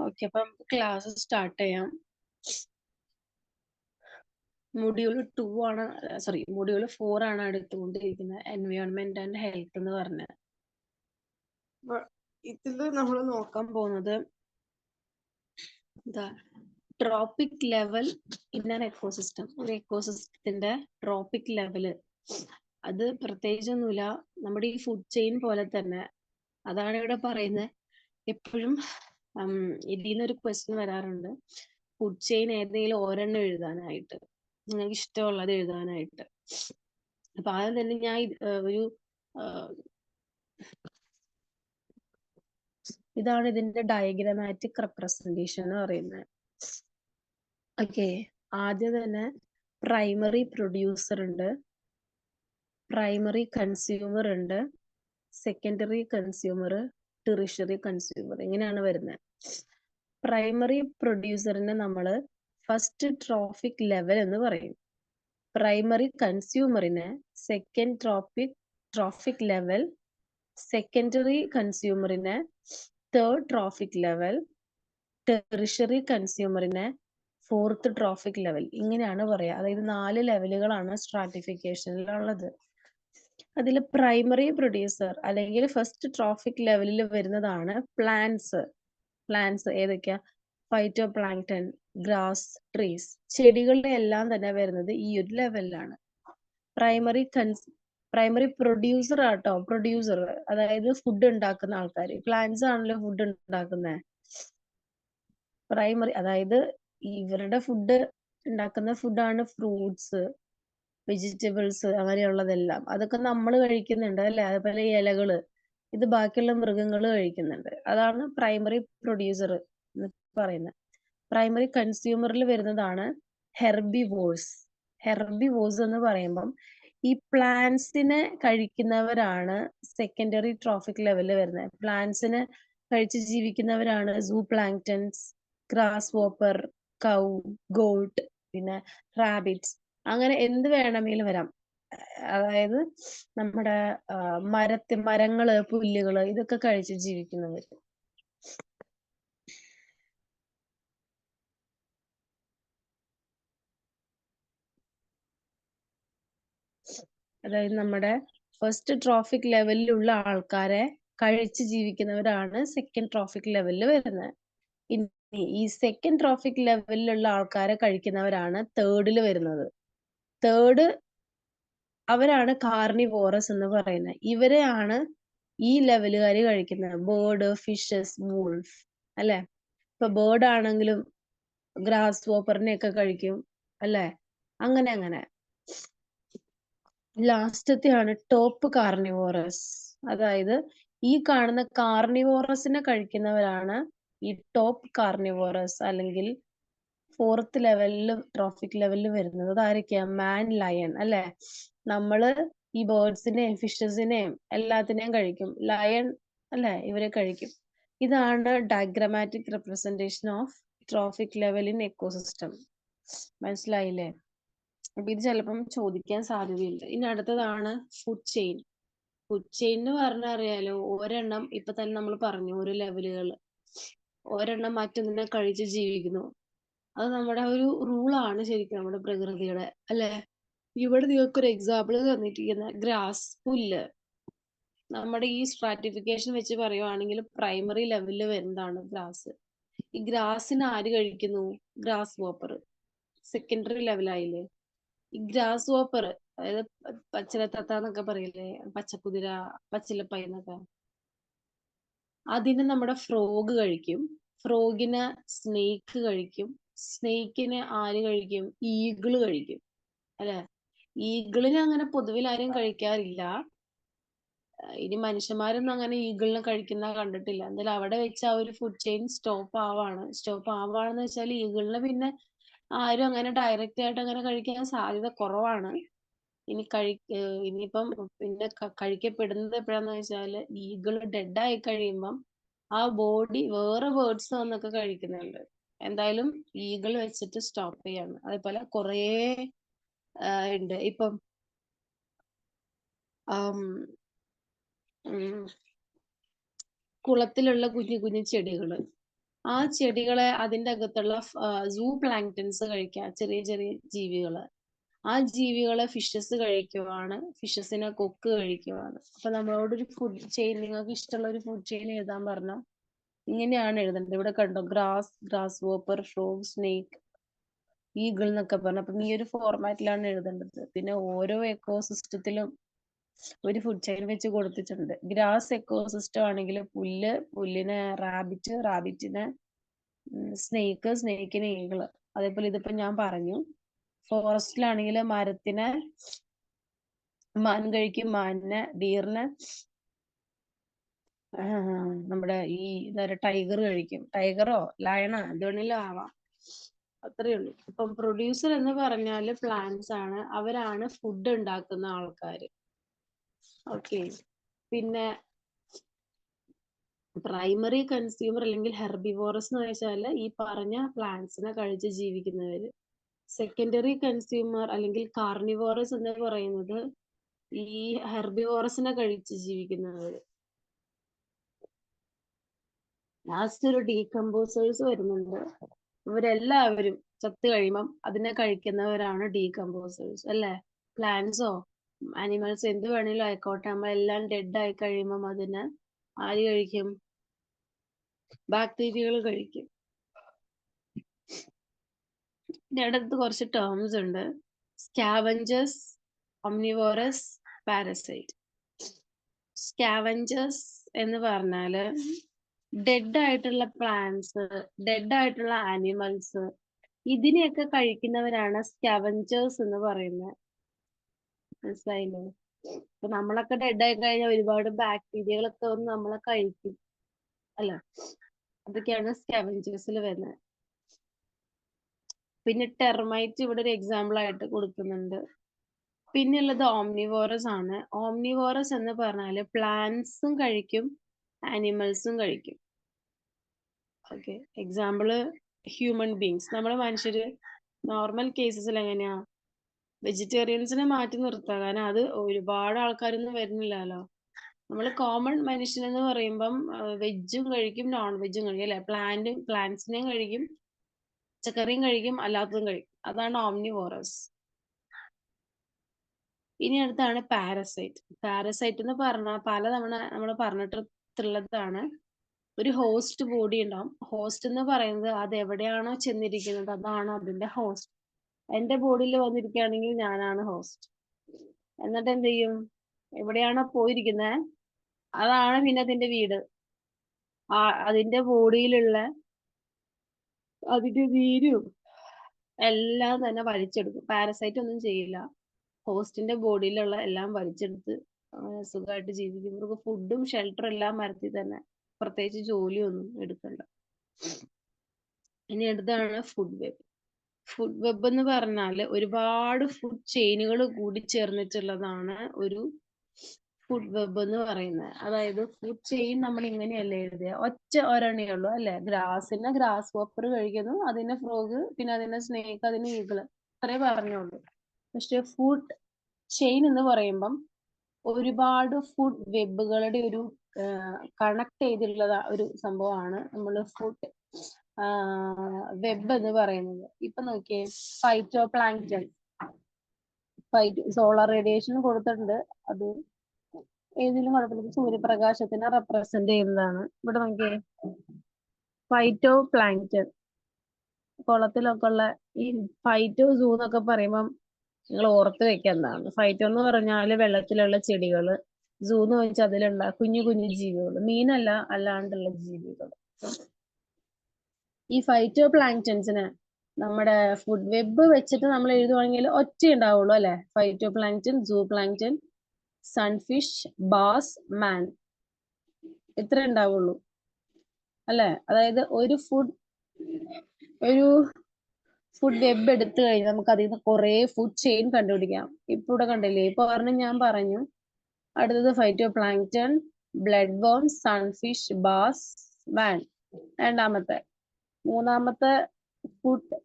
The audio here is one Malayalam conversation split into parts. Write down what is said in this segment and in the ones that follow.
ഓക്കെ, അപ്പം ക്ലാസ് സ്റ്റാർട്ട് ചെയ്യാം. മൊഡ്യൂൾ 2 ആണ്, സോറി, മൊഡ്യൂൾ 4 ആണ് എടുത്തുകൊണ്ടിരിക്കുന്നത്, എൻവയോൺമെന്റ് ആൻഡ് ഹെൽത്ത് എന്ന് പറഞ്ഞ. ഇതിൽ നമ്മൾ നോക്കാൻ പോകുന്നത് tropic level in an ecosystem. ഒരു എക്കോസിസ്റ്റത്തിന്റെ ട്രോപ്പിക് ലെവല്, അത് പ്രത്യേകിച്ചൊന്നുമില്ല, നമ്മുടെ ഈ ഫുഡ് ചെയിൻ പോലെ തന്നെ. അതാണ് ഇവിടെ പറയുന്നത്. എപ്പോഴും ഇതിൽ നിന്നൊരു ക്വസ്റ്റ്യൻ വരാറുണ്ട്, ഫുഡ് ചെയിൻ ഏതെങ്കിലും ഒരെണ്ണം എഴുതാനായിട്ട്, നിങ്ങൾക്ക് ഇഷ്ടമുള്ളത് എഴുതാനായിട്ട്. അപ്പൊ ആദ്യം തന്നെ ഞാൻ ഒരു ഇതാണ് ഇതിന്റെ ഡയഗ്രമാറ്റിക് റെപ്രസെന്റേഷൻ എന്ന് പറയുന്നത്. ഓക്കെ, ആദ്യം തന്നെ പ്രൈമറി പ്രൊഡ്യൂസർ ഉണ്ട്, പ്രൈമറി കൺസ്യൂമർ ഉണ്ട്, സെക്കൻഡറി കൺസ്യൂമർ, ടെറിഷറി കൺസ്യൂമർ, ഇങ്ങനെയാണ് വരുന്നത്. പ്രൈമറി പ്രൊഡ്യൂസറിനെ നമ്മൾ ഫസ്റ്റ് ട്രോഫിക് ലെവൽ എന്ന് പറയും. പ്രൈമറി കൺസ്യൂമറിനെ സെക്കൻഡ് ട്രോഫിക് ലെവൽ, സെക്കൻഡറി കൺസ്യൂമറിനെ തേർഡ് ട്രോഫിക് ലെവൽ, ടെറിഷറി കൺസ്യൂമറിനെ ഫോർത്ത് ട്രോഫിക് ലെവൽ, ഇങ്ങനെയാണ് പറയുക. അതായത് 4 ലെവലുകളാണ് സ്ട്രാറ്റിഫിക്കേഷനിലുള്ളത്. അതിൽ പ്രൈമറി പ്രൊഡ്യൂസർ അല്ലെങ്കിൽ ഫസ്റ്റ് ട്രോഫിക് ലെവലിൽ വരുന്നതാണ് പ്ലാന്റ്സ്. പ്ലാന്റ്സ് ഏതൊക്കെയാ? ഫൈറ്റോ പ്ലാങ്ക്ടൺ, ഗ്രാസ്, ട്രീസ്, ചെടികളുടെ എല്ലാം തന്നെ വരുന്നത് ഈ ഒരു ലെവലിലാണ്. പ്രൈമറി പ്രൊഡ്യൂസർ ആട്ടോ, പ്രൊഡ്യൂസർ അതായത് ഫുഡ് ഉണ്ടാക്കുന്ന ആൾക്കാർ. പ്ലാന്റ്സ് ആണല്ലോ ഫുഡ് ഉണ്ടാക്കുന്നത്. പ്രൈമറി അതായത് ഇവരുടെ ഫുഡ് ഉണ്ടാക്കുന്ന ഫുഡാണ് ഫ്രൂട്ട്സ്, വെജിറ്റബിൾസ്, അങ്ങനെയുള്ളതെല്ലാം. അതൊക്കെ നമ്മൾ കഴിക്കുന്നുണ്ട് അല്ലെ? അതുപോലെ ഇലകള്, ഇത് ബാക്കിയുള്ള മൃഗങ്ങൾ കഴിക്കുന്നുണ്ട്. അതാണ് പ്രൈമറി പ്രൊഡ്യൂസർ എന്ന് പറയുന്നത്. പ്രൈമറി കൺസ്യൂമറിൽ വരുന്നതാണ് ഹെർബിവോഴ്സ്. ഹെർബിവോഴ്സ് എന്ന് പറയുമ്പം ഈ പ്ലാന്റ്സിനെ കഴിക്കുന്നവരാണ് സെക്കൻഡറി ട്രോഫിക് ലെവലിൽ വരുന്നത്. പ്ലാന്റ്സിനെ കഴിച്ച് ജീവിക്കുന്നവരാണ് സൂ പ്ലാങ്ക്ടൻസ്, ഗ്രാസ് വോപ്പർ, കൗ, ഗോട്ട്, പിന്നെ റാബിറ്റ്സ്, അങ്ങനെ എന്ത് വേണമെങ്കിലും വരാം. അതായത് നമ്മുടെ മരങ്ങള്, പുല്ലുകള്, ഇതൊക്കെ കഴിച്ച് ജീവിക്കുന്നവര്. അതായത് നമ്മുടെ ഫസ്റ്റ് ട്രോഫിക് ലെവലിലുള്ള ആൾക്കാരെ കഴിച്ച് ജീവിക്കുന്നവരാണ് സെക്കൻഡ് ട്രോഫിക് ലെവലിൽ വരുന്നത്. ഇനി ഈ സെക്കൻഡ് ട്രോഫിക് ലെവലിലുള്ള ആൾക്കാരെ കഴിക്കുന്നവരാണ് തേർഡിൽ വരുന്നത്. തേർഡ് അവരാണ് കാർണിവോറസ് എന്ന് പറയുന്നത്. ഇവരെയാണ് ഈ ലെവലുകാര് കഴിക്കുന്നത്. ബേർഡ്, ഫിഷസ്, വൂൾഫ്, അല്ലെ? ഇപ്പൊ ബേർഡ് ആണെങ്കിലും ഗ്രാസ് വോപ്പറിനെ ഒക്കെ കഴിക്കും, അല്ലെ? അങ്ങനെ അങ്ങനെ. ലാസ്റ്റത്തെയാണ് ടോപ്പ് കാർണിവോറസ്. അതായത് ഈ കാണുന്ന കാർണിവോറസിനെ കഴിക്കുന്നവരാണ് ഈ ടോപ്പ് കാർണിവോറസ്, അല്ലെങ്കിൽ ഫോർത്ത് ലെവലിൽ ട്രോഫിക് ലെവലിൽ വരുന്നത്. അതായിരിക്കാം മാൻ, ലയൺ, അല്ലെ? നമ്മള് ഈ ബേർഡ്സിനെയും ഫിഷസിനെയും എല്ലാത്തിനെയും കഴിക്കും. ലയൺ, അല്ലെ, ഇവരെ കഴിക്കും. ഇതാണ് diagrammatic representation of trophic level in ecosystem. മനസ്സിലായില്ലേ? അപ്പൊ ഇത് ചിലപ്പം ചോദിക്കാൻ സാധ്യതയുണ്ട്. ഇനി അടുത്തതാണ് ഫുഡ് ചെയിൻ. ഫുഡ് ചെയിൻ എന്ന് പറഞ്ഞാൽ അറിയാലോ, ഒരെണ്ണം ഇപ്പൊ തന്നെ നമ്മൾ പറഞ്ഞു, ഒരു ലെവലുകൾ, ഒരെണ്ണം മറ്റൊന്നിനെ കഴിച്ച് ജീവിക്കുന്നു. അത് നമ്മുടെ ഒരു റൂളാണ് ശരിക്കും, നമ്മുടെ പ്രകൃതിയുടെ, അല്ലെ? ഇവിടെ നിങ്ങൾക്ക് ഒരു എക്സാമ്പിൾ തന്നിരിക്കുന്ന ഗ്രാസ്, പുല്ല്. നമ്മുടെ ഈ സ്ട്രാറ്റിഫിക്കേഷൻ വെച്ച് പറയുവാണെങ്കിൽ പ്രൈമറി ലെവലിൽ വരുന്നതാണ് ഗ്രാസ്. ഈ ഗ്രാസിന് ആര് കഴിക്കുന്നു? ഗ്രാസ് വോപ്പർ. സെക്കൻഡറി ലെവലായില്ലേ? ഈ ഗ്രാസ് വോപ്പർ, അതായത് പച്ചിലത്തത്ത എന്നൊക്കെ പറയില്ലേ, പച്ചക്കുതിര, പച്ചിലപ്പൈ എന്നൊക്കെ, അതിനെ നമ്മുടെ ഫ്രോഗ് കഴിക്കും. ഫ്രോഗിനെ സ്നേക്ക് കഴിക്കും. സ്നേക്കിനെ ആര് കഴിക്കും? ഈഗിള് കഴിക്കും, അല്ലെ? ഈഗിളിനെ അങ്ങനെ പൊതുവിൽ ആരും കഴിക്കാറില്ല. ഇനി മനുഷ്യന്മാരൊന്നും അങ്ങനെ ഈഗിളിനെ കഴിക്കുന്ന കണ്ടിട്ടില്ല. എന്തായാലും അവിടെ വെച്ച് ആ ഒരു ഫുഡ് ചെയിൻ സ്റ്റോപ്പ് ആവാണെന്ന് വെച്ചാൽ ഈഗിളിനെ പിന്നെ ആരും അങ്ങനെ ഡയറക്റ്റ് ആയിട്ട് അങ്ങനെ കഴിക്കാൻ സാധ്യത കുറവാണ്. ഇനിയിപ്പം പിന്നെ കഴിക്കപ്പെടുന്നത് എപ്പോഴാന്ന് വെച്ചാല് ഈഗിള് ഡെഡ് ആയി കഴിയുമ്പം ആ ബോഡി വേറെ ബേർഡ്സ് വന്നൊക്കെ കഴിക്കുന്നുണ്ട്. എന്തായാലും ഈഗിൾ വെച്ചിട്ട് സ്റ്റോപ്പ് ചെയ്യാണ്. അതേപോലെ കുറേ ഉണ്ട്. ഇപ്പം കുളത്തിലുള്ള കുഞ്ഞു കുഞ്ഞു ചെടികള്, ആ ചെടികളെ അതിന്റെ അകത്തുള്ള സൂ പ്ലാങ്ക്ടൻസ് കഴിക്കുക, ചെറിയ ചെറിയ ജീവികള്. ആ ജീവികളെ ഫിഷസ് കഴിക്കുവാണ്, ഫിഷസിനെ കൊക്ക് കഴിക്കുവാണ്. അപ്പൊ നമ്മളോടൊരു ഫുഡ് ചെയിൻ, നിങ്ങൾക്ക് ഇഷ്ടമുള്ള ഒരു ഫുഡ് ചെയിൻ എഴുതാൻ പറഞ്ഞാൽ ഇങ്ങനെയാണ് എഴുതേണ്ടത്. ഇവിടെ കണ്ടോ, ഗ്രാസ് വോപ്പർ, ഫ്രോഗ്, സ്നേക്ക്, ഈഗിൾ എന്നൊക്കെ പറഞ്ഞു. അപ്പം ഈ ഒരു ഫോർമാറ്റിലാണ് എഴുതേണ്ടത്. പിന്നെ ഓരോ എക്കോസിസ്റ്റത്തിലും ഒരു ഫുഡ് ചെയിൻ വെച്ച് കൊടുത്തിട്ടുണ്ട്. ഗ്രാസ് എക്കോസിസ്റ്റം ആണെങ്കിൽ പുല്ലിന് റാബിറ്റിന് സ്നേക്കിന് ഈഗിള്. അതേപോലെ ഇതിപ്പോ ഞാൻ പറഞ്ഞു. ഫോറസ്റ്റിലാണെങ്കിൽ മരത്തിന് മാൻ കഴിക്കും, മാനിന്, ഡീറിന് നമ്മുടെ ഈ ടൈഗർ കഴിക്കും. ടൈഗറോ ലയണോ എന്തുവേണേലും ആവാം. അത്രയേ ഉള്ളൂ. ഇപ്പം പ്രൊഡ്യൂസർ എന്ന് പറഞ്ഞാല് പ്ലാന്റ്സ് ആണ്. അവരാണ് ഫുഡ് ഉണ്ടാക്കുന്ന ആൾക്കാര്. ഓക്കെ. പിന്നെ പ്രൈമറി കൺസ്യൂമർ അല്ലെങ്കിൽ ഹെർബിവോറസ് എന്ന് വെച്ചാല് ഈ പറഞ്ഞ പ്ലാന്റ്സിനെ കഴിച്ച് ജീവിക്കുന്നവര്. സെക്കൻഡറി കൺസ്യൂമർ അല്ലെങ്കിൽ കാർണിവോറസ് എന്ന് പറയുന്നത് ഈ ഹെർബിവോറസിനെ കഴിച്ച് ജീവിക്കുന്നവര്. ലാസ്റ്റ് ഒരു ഡീകമ്പോസേഴ്സ് വരുന്നുണ്ട്. ഇവരെല്ലാവരും ചത്തു കഴിയുമ്പം അതിനെ കഴിക്കുന്നവരാണ് ഡീകമ്പോസേഴ്സ് അല്ലെ. പ്ലാന്റ്സോ ആനിമൽസ് എന്ത് വേണേലും ആയിക്കോട്ടെ, നമ്മളെല്ലാം ഡെഡ് ആയി കഴിയുമ്പം അതിനെ ആര് കഴിക്കും? ബാക്ടീരിയകൾ കഴിക്കും. ഇതിന്റെ അടുത്ത് കുറച്ച് ടേംസ് ഉണ്ട്. Scavengers, omnivorous, parasite. സ്കാവഞ്ചേഴ്സ് എന്ന് പറഞ്ഞാല് ഡെഡ് ആയിട്ടുള്ള പ്ലാന്റ്സ്, ഡെഡ് ആയിട്ടുള്ള ആനിമൽസ്, ഇതിനെയൊക്കെ കഴിക്കുന്നവരാണ് സ്കാവഞ്ചേഴ്സ് എന്ന് പറയുന്നത്. മനസ്സിലായില്ലേ? ഇപ്പൊ നമ്മളൊക്കെ ഡെഡ് ആയി കഴിഞ്ഞാൽ ഒരുപാട് ബാക്ടീരിയകളൊക്കെ വന്ന് നമ്മളെ കഴിക്കും അല്ല. അതൊക്കെയാണ് സ്കാവഞ്ചേഴ്സിൽ വരുന്നത്. പിന്നെ ടെർമൈറ്റ് ഇവിടെ ഒരു എക്സാമ്പിൾ ആയിട്ട് കൊടുക്കുന്നുണ്ട്. പിന്നെയുള്ളത് ഓംനിവോറസ് ആണ്. ഓംനിവോറസ് എന്ന് പറഞ്ഞാല് പ്ലാന്റ്സും കഴിക്കും, ആനിമൽസും കഴിക്കും. ഓക്കെ. Example human beings. നമ്മള് മനുഷ്യര് നോർമൽ കേസസിൽ എങ്ങനെയാ വെജിറ്റേറിയൻസിനെ മാറ്റി നിർത്തുക, കാരണം അത് ഒരുപാട് ആൾക്കാരൊന്നും വരുന്നില്ലല്ലോ. നമ്മൾ കോമൺ മനുഷ്യൻ എന്ന് പറയുമ്പം വെജും കഴിക്കും, നോൺ വെജും കഴിക്കും അല്ലെ. പ്ലാന്റ്സിനെയും കഴിക്കും, പച്ചക്കറിയും കഴിക്കും, അല്ലാത്തതും കഴിക്കും. അതാണ് ഓംനിവോറസ്. ഇനി അടുത്താണ് പാരസൈറ്റ്. പാരസൈറ്റ് എന്ന് പറഞ്ഞാൽ പലതവണ നമ്മൾ പറഞ്ഞിട്ടുള്ളതാണ്. ഒരു ഹോസ്റ്റ് ബോഡി ഉണ്ടാവും. ഹോസ്റ്റ് എന്ന് പറയുന്നത് അത് എവിടെയാണോ ചെന്നിരിക്കുന്നത് അതാണ് അതിന്റെ ഹോസ്റ്റ്. എന്റെ ബോഡിയിൽ വന്നിരിക്കുകയാണെങ്കിൽ ഞാനാണ് ഹോസ്റ്റ്. എന്നിട്ട് എന്ത് ചെയ്യും? എവിടെയാണോ പോയിരിക്കുന്നത് അതാണ് പിന്നെ അതിന്റെ വീട്. അതിന്റെ ബോഡിയിലുള്ള അതിന്റെ നീരും എല്ലാം തന്നെ വലിച്ചെടുക്കും. പാരസൈറ്റ് ഒന്നും ചെയ്യില്ല. ഹോസ്റ്റിന്റെ ബോഡിയിലുള്ള എല്ലാം വലിച്ചെടുത്ത് സുഖമായിട്ട് ജീവിക്കും. ഇവർക്ക് ഫുഡും ഷെൽട്ടറും എല്ലാം മരത്തിൽ തന്നെ, പ്രത്യേകിച്ച് ജോലിയൊന്നും എടുക്കണ്ട. ഇനി അടുത്താണ് ഫുഡ് വെബ്. ഫുഡ് വെബ് എന്ന് പറഞ്ഞാൽ ഒരുപാട് ഫുഡ് ചെയിനുകൾ കൂടി ചേർന്നിട്ടുള്ളതാണ് ഒരു ഫുഡ് വെബ് എന്ന് പറയുന്നത്. അതായത് ഫുഡ് ചെയിൻ നമ്മൾ ഇങ്ങനെയല്ല എഴുതുക, ഒറ്റ ഒരെണ്ണേ ഉള്ളൂ അല്ലെ. ഗ്രാസിന് ഗ്രാസ് ഹോപ്പർ കഴിക്കുന്നു, അതിന് ഫ്രോഗ്, പിന്നെ അതിന് സ്നേക്ക്, അതിന് ഈഗിള്, അത്രേ പറഞ്ഞുള്ളൂ. പക്ഷെ ഫുഡ് ചെയിൻ എന്ന് പറയുമ്പം ഒരുപാട് ഫുഡ് വെബുകളുടെ ഒരു കണക്ട് ചെയ്തിട്ടുള്ള ഒരു സംഭവമാണ് നമ്മൾ ഫുഡ് വെബ് എന്ന് പറയുന്നത്. ഇപ്പൊ നോക്കിയേ, ഫൈറ്റോ പ്ലാങ്ക്ടൺ, സോളാർ റേഡിയേഷൻ കൊടുത്തിട്ടുണ്ട്. അത് ഏതിലും കുഴപ്പമില്ല, സൂര്യപ്രകാശത്തിനെ റെപ്രസെന്റ് ചെയ്യുന്നതാണ്. ഇവിടെ നോക്കിയേ, ഫൈറ്റോ പ്ലാങ്ക്ടൺ. കുളത്തിലൊക്കെ ഉള്ള ഈ ഫൈറ്റോ സൂ എന്നൊക്കെ പറയുമ്പം നിങ്ങൾ ഓർത്ത് വെക്കേണ്ടതാണ്. ഫൈറ്റോ എന്ന് പറഞ്ഞാല് വെള്ളത്തിലുള്ള ചെടികള്, സൂ എന്ന് വെച്ചാൽ അതിലുള്ള കുഞ്ഞു കുഞ്ഞു ജീവികൾ, മീനല്ല അല്ലാണ്ടുള്ള ജീവികൾ. ഈ ഫൈറ്റോ പ്ലാങ്ക്ടൻസിന് നമ്മുടെ ഫുഡ് വെബ് വെച്ചിട്ട് നമ്മൾ എഴുതുവാണെങ്കിൽ ഒറ്റ ഉണ്ടാവുള്ളൂ അല്ലെ. ഫൈറ്റോ പ്ലാങ്ക്ടൻ, സൂ പ്ലാങ്ക്ടൻ, സൺഫിഷ്, ബാസ്, മാൻ, ഇത്ര ഉണ്ടാവുള്ളൂ അല്ലെ. അതായത് ഒരു ഫുഡ് വെബ് എടുത്തു കഴിഞ്ഞാൽ നമുക്ക് അതിൽ നിന്ന് കുറെ ഫുഡ് ചെയിൻ കണ്ടുപിടിക്കാം. ഇപ്പൊ ഇവിടെ കണ്ടില്ലേ, ഇപ്പൊ ഞാൻ പറഞ്ഞു. അടുത്തത് phytoplankton, blood worm, sunfish, bass, man രണ്ടാമത്തെ. മൂന്നാമത്തെ ഫുഡ്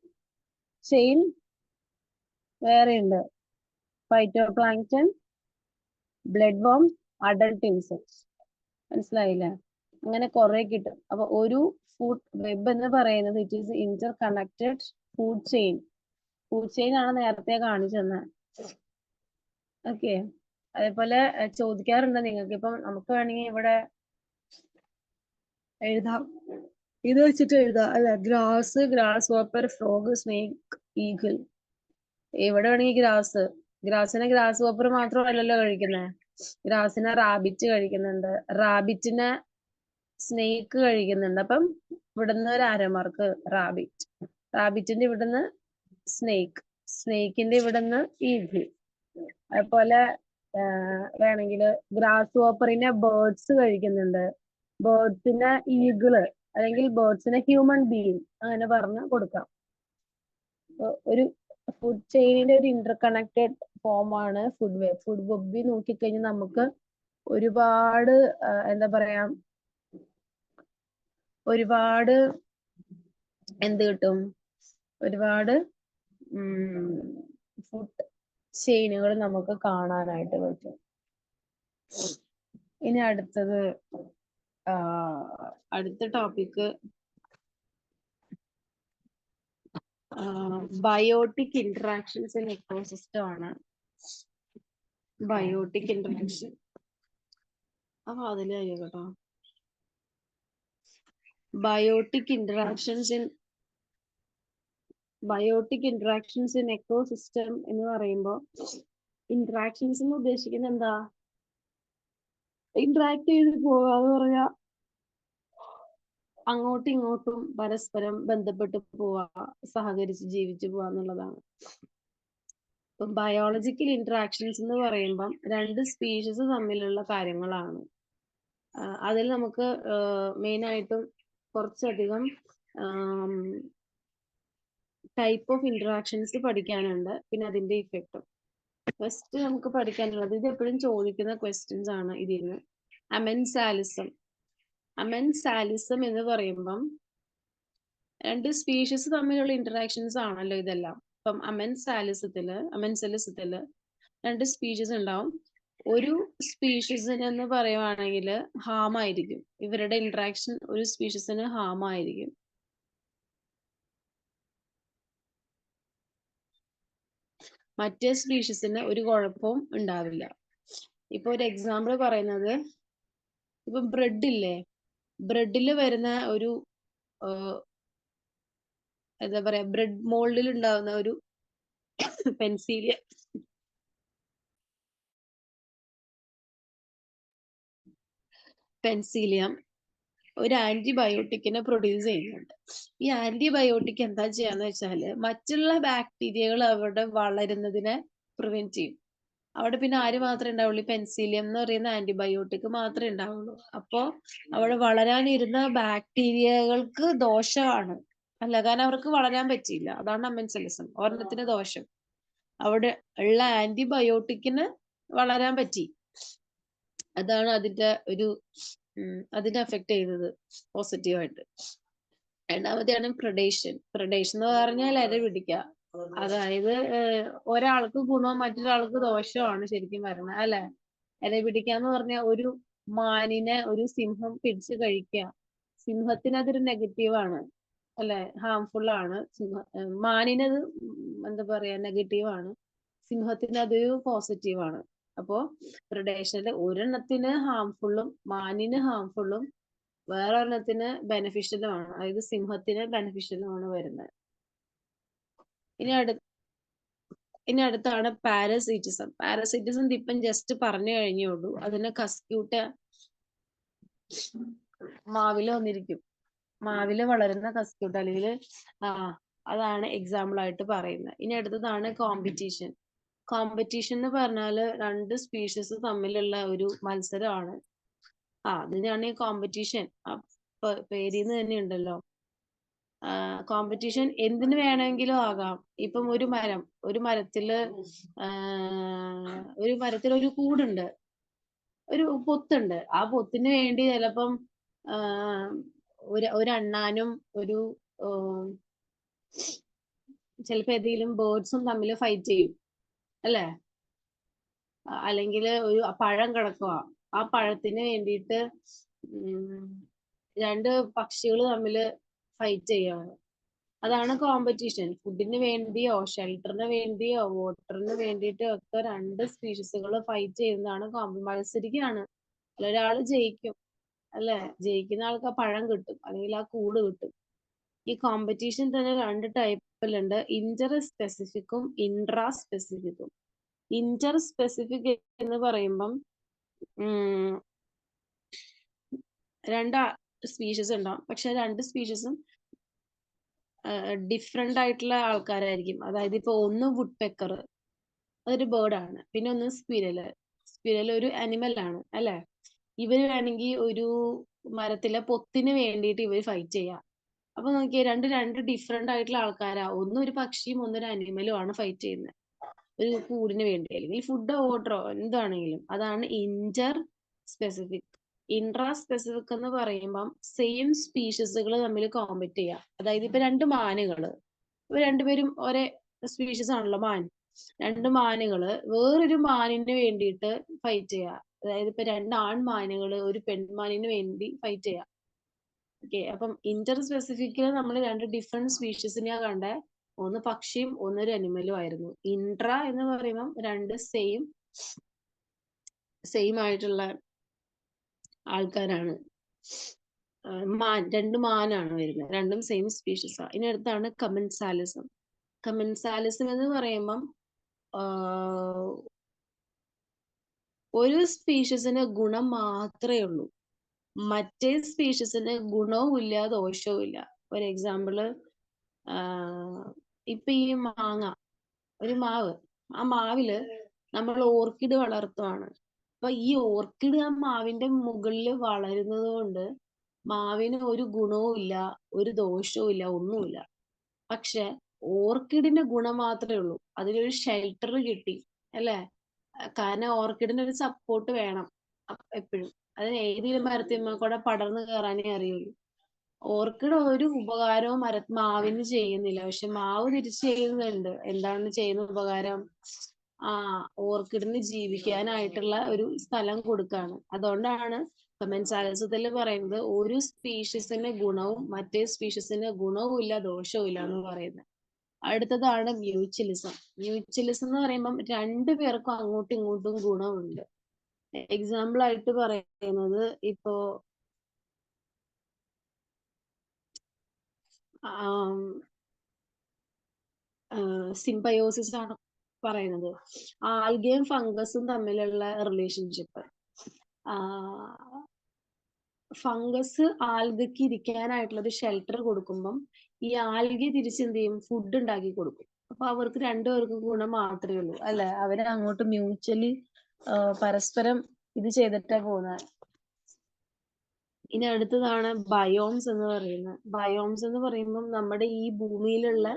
ചെയിൻ വേറെ ഉണ്ട്, phytoplankton, blood worm, adult insects. മനസ്സിലായില്ലേ? അങ്ങനെ കുറെ കിട്ടും. അപ്പൊ ഒരു വെബ് എന്ന് പറയുന്നത് it is interconnected food chain. Food chain ആണ് നേരത്തെ കാണിച്ചത്. ഓക്കെ, അതേപോലെ ചോദിക്കാറുണ്ട് നിങ്ങൾക്ക്. ഇപ്പം നമുക്ക് വേണമെങ്കിൽ ഇവിടെ എഴുതാം, ഇത് വെച്ചിട്ട് എഴുതാം അല്ലെ. Grass hopper, frog, snake, eagle. ഇവിടെ വേണമെങ്കിൽ ഗ്രാസിനെ ഗ്രാസ് ഹോപ്പർ മാത്രമല്ലല്ലോ കഴിക്കുന്നത്. ഗ്രാസിനെ റാബിറ്റ് കഴിക്കുന്നുണ്ട്, റാബിറ്റിനെ സ്നേക്ക് കഴിക്കുന്നുണ്ട്. അപ്പം ഇവിടുന്ന് ഒരു ആരോമാർക്ക് റാബിറ്റിന്റെ ഇവിടുന്ന് സ്നേക്കിന്റെ ഇവിടുന്ന് ഈഗിൾ. അതുപോലെ വേണമെങ്കിൽ ഗ്രാസ് ഹോപ്പറിനെ ബേർഡ്സ് കഴിക്കുന്നുണ്ട്, ബേർഡ്സിനെ ഈഗിള്, അല്ലെങ്കിൽ ബേർഡ്സിനെ ഹ്യൂമൻ ബീയിങ്, അങ്ങനെ പറഞ്ഞ് കൊടുക്കാം. ഒരു ഫുഡ് ചെയിനിന്റെ ഒരു ഇന്റർ കണക്റ്റഡ് ഫോമാണ് ഫുഡ് വെബ്. ഫുഡ് വെബിൽ നോക്കിക്കഴിഞ്ഞാൽ നമുക്ക് ഒരുപാട് എന്താ പറയാ, ഒരുപാട് എന്ത് കിട്ടും, ഒരുപാട് ഫുഡ് ചെയിനുകൾ നമുക്ക് കാണാനായിട്ട് പറ്റും. ഇനി അടുത്ത topic biotic interactions in ecosystem ആണ്. ബയോട്ടിക് ഇന്ററാക്ഷൻ അതിലായോ കേട്ടോ. ബയോട്ടിക് ഇന്ററാക്ഷൻസ് ഇൻ എക്കോസിസ്റ്റം എന്ന് പറയുമ്പോൾ ഇന്ററാക്ഷൻസ് എന്ന് ഉദ്ദേശിക്കുന്നത് എന്താ? ഇന്ററാക്ട് ചെയ്ത് പോവാന്ന് പറഞ്ഞാൽ അങ്ങോട്ടും ഇങ്ങോട്ടും പരസ്പരം ബന്ധപ്പെട്ട് പോവാ, സഹകരിച്ച് ജീവിച്ചു പോവാ എന്നുള്ളതാണ്. ഇപ്പം ബയോളജിക്കൽ ഇന്ററാക്ഷൻസ് എന്ന് പറയുമ്പം രണ്ട് സ്പീഷീസ് തമ്മിലുള്ള കാര്യങ്ങളാണ്. അതിൽ നമുക്ക് മെയിനായിട്ടും കുറച്ചധികം ടൈപ്പ് ഓഫ് ഇന്ററാക്ഷൻസ് പഠിക്കാനുണ്ട്, പിന്നെ അതിന്റെ ഇഫക്റ്റും. ഫസ്റ്റ് നമുക്ക് പഠിക്കാനുള്ളത്, ഇത് എപ്പോഴും ചോദിക്കുന്ന ക്വസ്റ്റ്യൻസ് ആണ് ഇതിന്. അമെൻസാലിസം എന്ന് പറയുമ്പം രണ്ട് സ്പീഷീസ് തമ്മിലുള്ള ഇന്ററാക്ഷൻസ് ആണല്ലോ ഇതെല്ലാം. ഇപ്പം അമെൻസലിസത്തില് രണ്ട് സ്പീഷീസ് ഉണ്ടാവും. ഒരു സ്പീഷീസിന് എന്ന് പറയുവാണെങ്കിൽ ഹാം ആയിരിക്കും, ഇവരുടെ ഇന്ററാക്ഷൻ ഒരു സ്പീഷീസിന് ഹാം ആയിരിക്കും. മറ്റേ സ്പീഷീസിന് ഒരു കുഴപ്പവും ഉണ്ടാവില്ല. ഇപ്പൊ ഒരു എക്സാമ്പിൾ പറയുന്നത്, ഇപ്പൊ ബ്രെഡിൽ വരുന്ന ഒരു എന്താ പറയാ, ബ്രെഡ് മോൾഡിൽ ഉണ്ടാവുന്ന ഒരു പെൻസീലിയം ഒരു ആന്റിബയോട്ടിക്കിനെ പ്രൊഡ്യൂസ് ചെയ്യുന്നുണ്ട്. ഈ ആന്റിബയോട്ടിക് എന്താ ചെയ്യാന്ന് വെച്ചാല് മറ്റുള്ള ബാക്ടീരിയകൾ അവിടെ വളരുന്നതിനെ പ്രിവെന്റ് ചെയ്യും. അവിടെ പിന്നെ ആര് മാത്രമേ ഉണ്ടാവുള്ളൂ? പെൻസിലിയം എന്ന് പറയുന്ന ആന്റിബയോട്ടിക് മാത്രമേ ഉണ്ടാവുള്ളൂ. അപ്പോ അവിടെ വളരാനിരുന്ന ബാക്ടീരിയകൾക്ക് ദോഷമാണ്, അല്ല, കാരണം അവർക്ക് വളരാൻ പറ്റിയില്ല. അതാണ് അമെൻസലിസം, ഒരെണ്ണത്തിന് ദോഷം. അവിടെ ഉള്ള ആന്റിബയോട്ടിക്കിന് വളരാൻ പറ്റി. അതാണ് അതിന്റെ അതിനെ അഫക്ട് ചെയ്തത് പോസിറ്റീവായിട്ട്. രണ്ടാമത്തെയാണ് പ്രഡേഷൻ എന്ന് പറഞ്ഞാൽ ഇര പിടിക്കുക. അതായത് ഒരാൾക്ക് ഗുണവും മറ്റൊരാൾക്ക് ദോഷമാണ് ശരിക്കും വരുന്നത്, അല്ലെ? ഇര പിടിക്കാന്ന് പറഞ്ഞാൽ ഒരു മാനിനെ ഒരു സിംഹം പിടിച്ച് കഴിക്കുക, സിംഹത്തിന് അതൊരു നെഗറ്റീവാണ്, അല്ലെ? ഹാംഫുൾ ആണ്. മാനിനത് എന്താ പറയാ, നെഗറ്റീവാണ്. സിംഹത്തിന് അതൊരു പോസിറ്റീവാണ്. അപ്പോ പ്രഡേഷനിൽ ഒരെണ്ണത്തിന് ഹാംഫുള്ളും മാനിന് ഹാംഫുള്ളും വേറെ ഒരെണ്ണത്തിന് ബെനിഫിഷ്യലുമാണ്, അതായത് സിംഹത്തിന് ബെനിഫിഷ്യലുമാണ് വരുന്നത്. ഇനി അടുത്താണ് പാരസൈറ്റിസം ഇപ്പം ജസ്റ്റ് പറഞ്ഞു കഴിഞ്ഞുള്ളൂ. അതിനെ കസ്ക്യൂട്ട മാവില് വളരുന്ന കസ്ക്യൂട്ട, അല്ലെങ്കിൽ അതാണ് എക്സാമ്പിൾ ആയിട്ട് പറയുന്നത്. ഇനി അടുത്തതാണ് കോമ്പറ്റീഷൻ എന്ന് പറഞ്ഞാല് രണ്ട് സ്പീഷീസ് തമ്മിലുള്ള ഒരു മത്സരമാണ്. അതിനാണ് ഈ കോമ്പറ്റീഷൻ. പേരിന്ന് തന്നെ ഉണ്ടല്ലോ. കോമ്പറ്റീഷൻ എന്തിനു വേണമെങ്കിലും ആകാം. ഇപ്പം ഒരു മരത്തില് ഒരു കൂടുണ്ട്, ഒരു പൊത്തുണ്ട്. ആ പൊത്തിന് വേണ്ടി ചിലപ്പം ഒരു അണ്ണാനും ചിലപ്പോ ഏതെങ്കിലും ബേർഡ്സും തമ്മിൽ ഫൈറ്റ് ചെയ്യും, അല്ലെ? അല്ലെങ്കിൽ ഒരു പഴം കിടക്കുക, ആ പഴത്തിന് വേണ്ടിയിട്ട് രണ്ട് പക്ഷികൾ തമ്മിൽ ഫൈറ്റ് ചെയ്യാണ്. അതാണ് കോമ്പറ്റീഷൻ. ഫുഡിന് വേണ്ടിയോ ഷെൽട്ടറിന് വേണ്ടിയോ വാട്ടറിന് വേണ്ടിയിട്ടോ ഒക്കെ രണ്ട് സ്പീഷീസുകൾ ഫൈറ്റ് ചെയ്യുന്നതാണ് മത്സരിക്കുകയാണ്. ഒരാൾ ജയിക്കും അല്ലെ, ജയിക്കുന്ന ആൾക്ക് ആ പഴം കിട്ടും അല്ലെങ്കിൽ ആ കൂട് കിട്ടും. ഈ കോമ്പറ്റീഷൻ തന്നെ രണ്ട് ടൈപ്പിലുണ്ട്, ഇന്റർ സ്പെസിഫിക്കും ഇൻട്രാ സ്പെസിഫിക്കും. ഇന്റർ സ്പെസിഫിക് എന്ന് പറയുമ്പം രണ്ട് സ്പീഷീസ് ഉണ്ടാവും, പക്ഷെ രണ്ട് സ്പീഷീസും ഡിഫറെന്റ് ആയിട്ടുള്ള ആൾക്കാരായിരിക്കും. അതായത് ഇപ്പൊ ഒന്ന് വുഡ് പെക്കർ, അതൊരു ബേർഡ് ആണ്. പിന്നെ ഒന്ന് സ്ക്വിരല്, സ്ക്വിരൽ ഒരു അനിമൽ ആണ് അല്ലെ. ഇവര് വേണമെങ്കിൽ ഒരു മരത്തിലെ പൊത്തിന് വേണ്ടിയിട്ട് ഇവര് ഫൈറ്റ് ചെയ്യാം. അപ്പൊ നോക്കിയേ, രണ്ട് ഡിഫറെന്റ് ആയിട്ടുള്ള ആൾക്കാരാ. ഒന്ന് ഒരു പക്ഷിയും ഒന്നൊരു അനിമലും ആണ് ഫൈറ്റ് ചെയ്യുന്നത് ഒരു കൂടിന് വേണ്ടി, അല്ലെങ്കിൽ ഫുഡോ വാട്ടറോ എന്താണെങ്കിലും. അതാണ് ഇന്റർ സ്പെസിഫിക്. ഇൻട്രാ സ്പെസിഫിക് എന്ന് പറയുമ്പം സെയിം സ്പീഷീസുകൾ തമ്മിൽ കോമ്പറ്റ് ചെയ്യാം. അതായത് ഇപ്പൊ രണ്ട് മാനുകള്, ഇവർ രണ്ടുപേരും ഒരേ സ്പീഷീസ് ആണല്ലോ, മാൻ. രണ്ട് മാനുകള് വേറൊരു മാനിന് വേണ്ടിയിട്ട് ഫൈറ്റ് ചെയ്യാം. അതായത് ഇപ്പൊ രണ്ട് ആൺമാനുകള് ഒരു പെൺമാനിന് വേണ്ടി ഫൈറ്റ് ചെയ്യാം. ഓക്കെ, അപ്പം ഇന്റർ സ്പെസിഫിക്കില് നമ്മൾ രണ്ട് ഡിഫറെന്റ് സ്പീഷീസിനെയാ കണ്ടേ. ഒന്ന് പക്ഷിയും ഒന്നൊരു അനിമലും ആയിരുന്നു. ഇൻട്രാ എന്ന് പറയുമ്പോൾ രണ്ട് സെയിം ആയിട്ടുള്ള ആൾക്കാരാണ്. രണ്ട് മാനാണ് വരുന്നത്, രണ്ടും സെയിം സ്പീഷീസാ. ഇനി അടുത്താണ് കമൻസാലിസം. കമൻസാലിസം എന്ന് പറയുമ്പം ഒരു സ്പീഷീസിന് ഗുണം മാത്രമേ ഉള്ളൂ, മറ്റേ സ്പീഷീസിന് ഗുണവും ഇല്ല ദോഷവും ഇല്ല. ഒരു എക്സാമ്പിള്, ഇപ്പൊ ഈ മാങ്ങ, ഒരു മാവ്, ആ മാവില് നമ്മൾ ഓർക്കിഡ് വളർത്തുവാണ്. അപ്പൊ ഈ ഓർക്കിഡ് ആ മാവിന്റെ മുകളിൽ വളരുന്നത് കൊണ്ട് മാവിന് ഒരു ഗുണവും ഇല്ല, ഒരു ദോഷവും ഇല്ല, ഒന്നുമില്ല. പക്ഷെ ഓർക്കിഡിന്റെ ഗുണം മാത്രമേ ഉള്ളൂ, അതിനൊരു ഷെൽട്ടർ കിട്ടി അല്ലെ. കാരണം ഓർക്കിഡിന് ഒരു സപ്പോർട്ട് വേണം എപ്പോഴും. അതിന് ഏതെങ്കിലും മരത്തിന്മേൽ കൂടെ പടർന്നു കയറാനേ അറിയുള്ളൂ. ഓർക്കിഡ് ഒരു ഉപകാരവും മാവിന് ചെയ്യുന്നില്ല, പക്ഷെ മാവ് തിരിച്ചു ചെയ്യുന്നുണ്ട്. എന്താണ് ചെയ്യുന്ന ഉപകാരം? ഓർക്കിഡിന് ജീവിക്കാനായിട്ടുള്ള ഒരു സ്ഥലം കൊടുക്കാണ്. അതുകൊണ്ടാണ് കമൻസാലിസത്തിൽ പറയുന്നത് ഒരു സ്പീഷീസിന്റെ ഗുണവും മറ്റേ സ്പീഷീസിന്റെ ഗുണവും ഇല്ല ദോഷവും ഇല്ല എന്ന് പറയുന്നത്. അടുത്തതാണ് മ്യൂച്വലിസം. മ്യൂച്വലിസം എന്ന് പറയുമ്പം രണ്ടു പേർക്കും അങ്ങോട്ടും ഇങ്ങോട്ടും ഗുണമുണ്ട്. എക്സാമ്പിൾ ആയിട്ട് പറയുന്നത് ഇപ്പോ സിംബയോസിസ് ആണ് പറയുന്നത്. ആൽഗയും ഫംഗസും തമ്മിലുള്ള റിലേഷൻഷിപ്പ്. ഫംഗസ് ആൽഗയ്ക്ക് ഇരിക്കാനായിട്ടുള്ള ഒരു ഷെൽട്ടർ കൊടുക്കുമ്പം ഈ ആൽഗ തിരിച്ചെന്ത് ചെയ്യും? ഫുഡ് ഉണ്ടാക്കി കൊടുക്കും. അപ്പൊ അവർക്ക് രണ്ടുപേർക്കും ഗുണം മാത്രമേ ഉള്ളൂ അല്ലെ. അവര് അങ്ങോട്ട് മ്യൂച്വലി പരസ്പരം ഇത് ചെയ്തിട്ടാ പോകുന്നത്. ഇനി അടുത്തതാണ് ബയോംസ് എന്ന് പറയുന്നത്. ബയോംസ് എന്ന് പറയുമ്പോൾ നമ്മുടെ ഈ ഭൂമിയിലുള്ള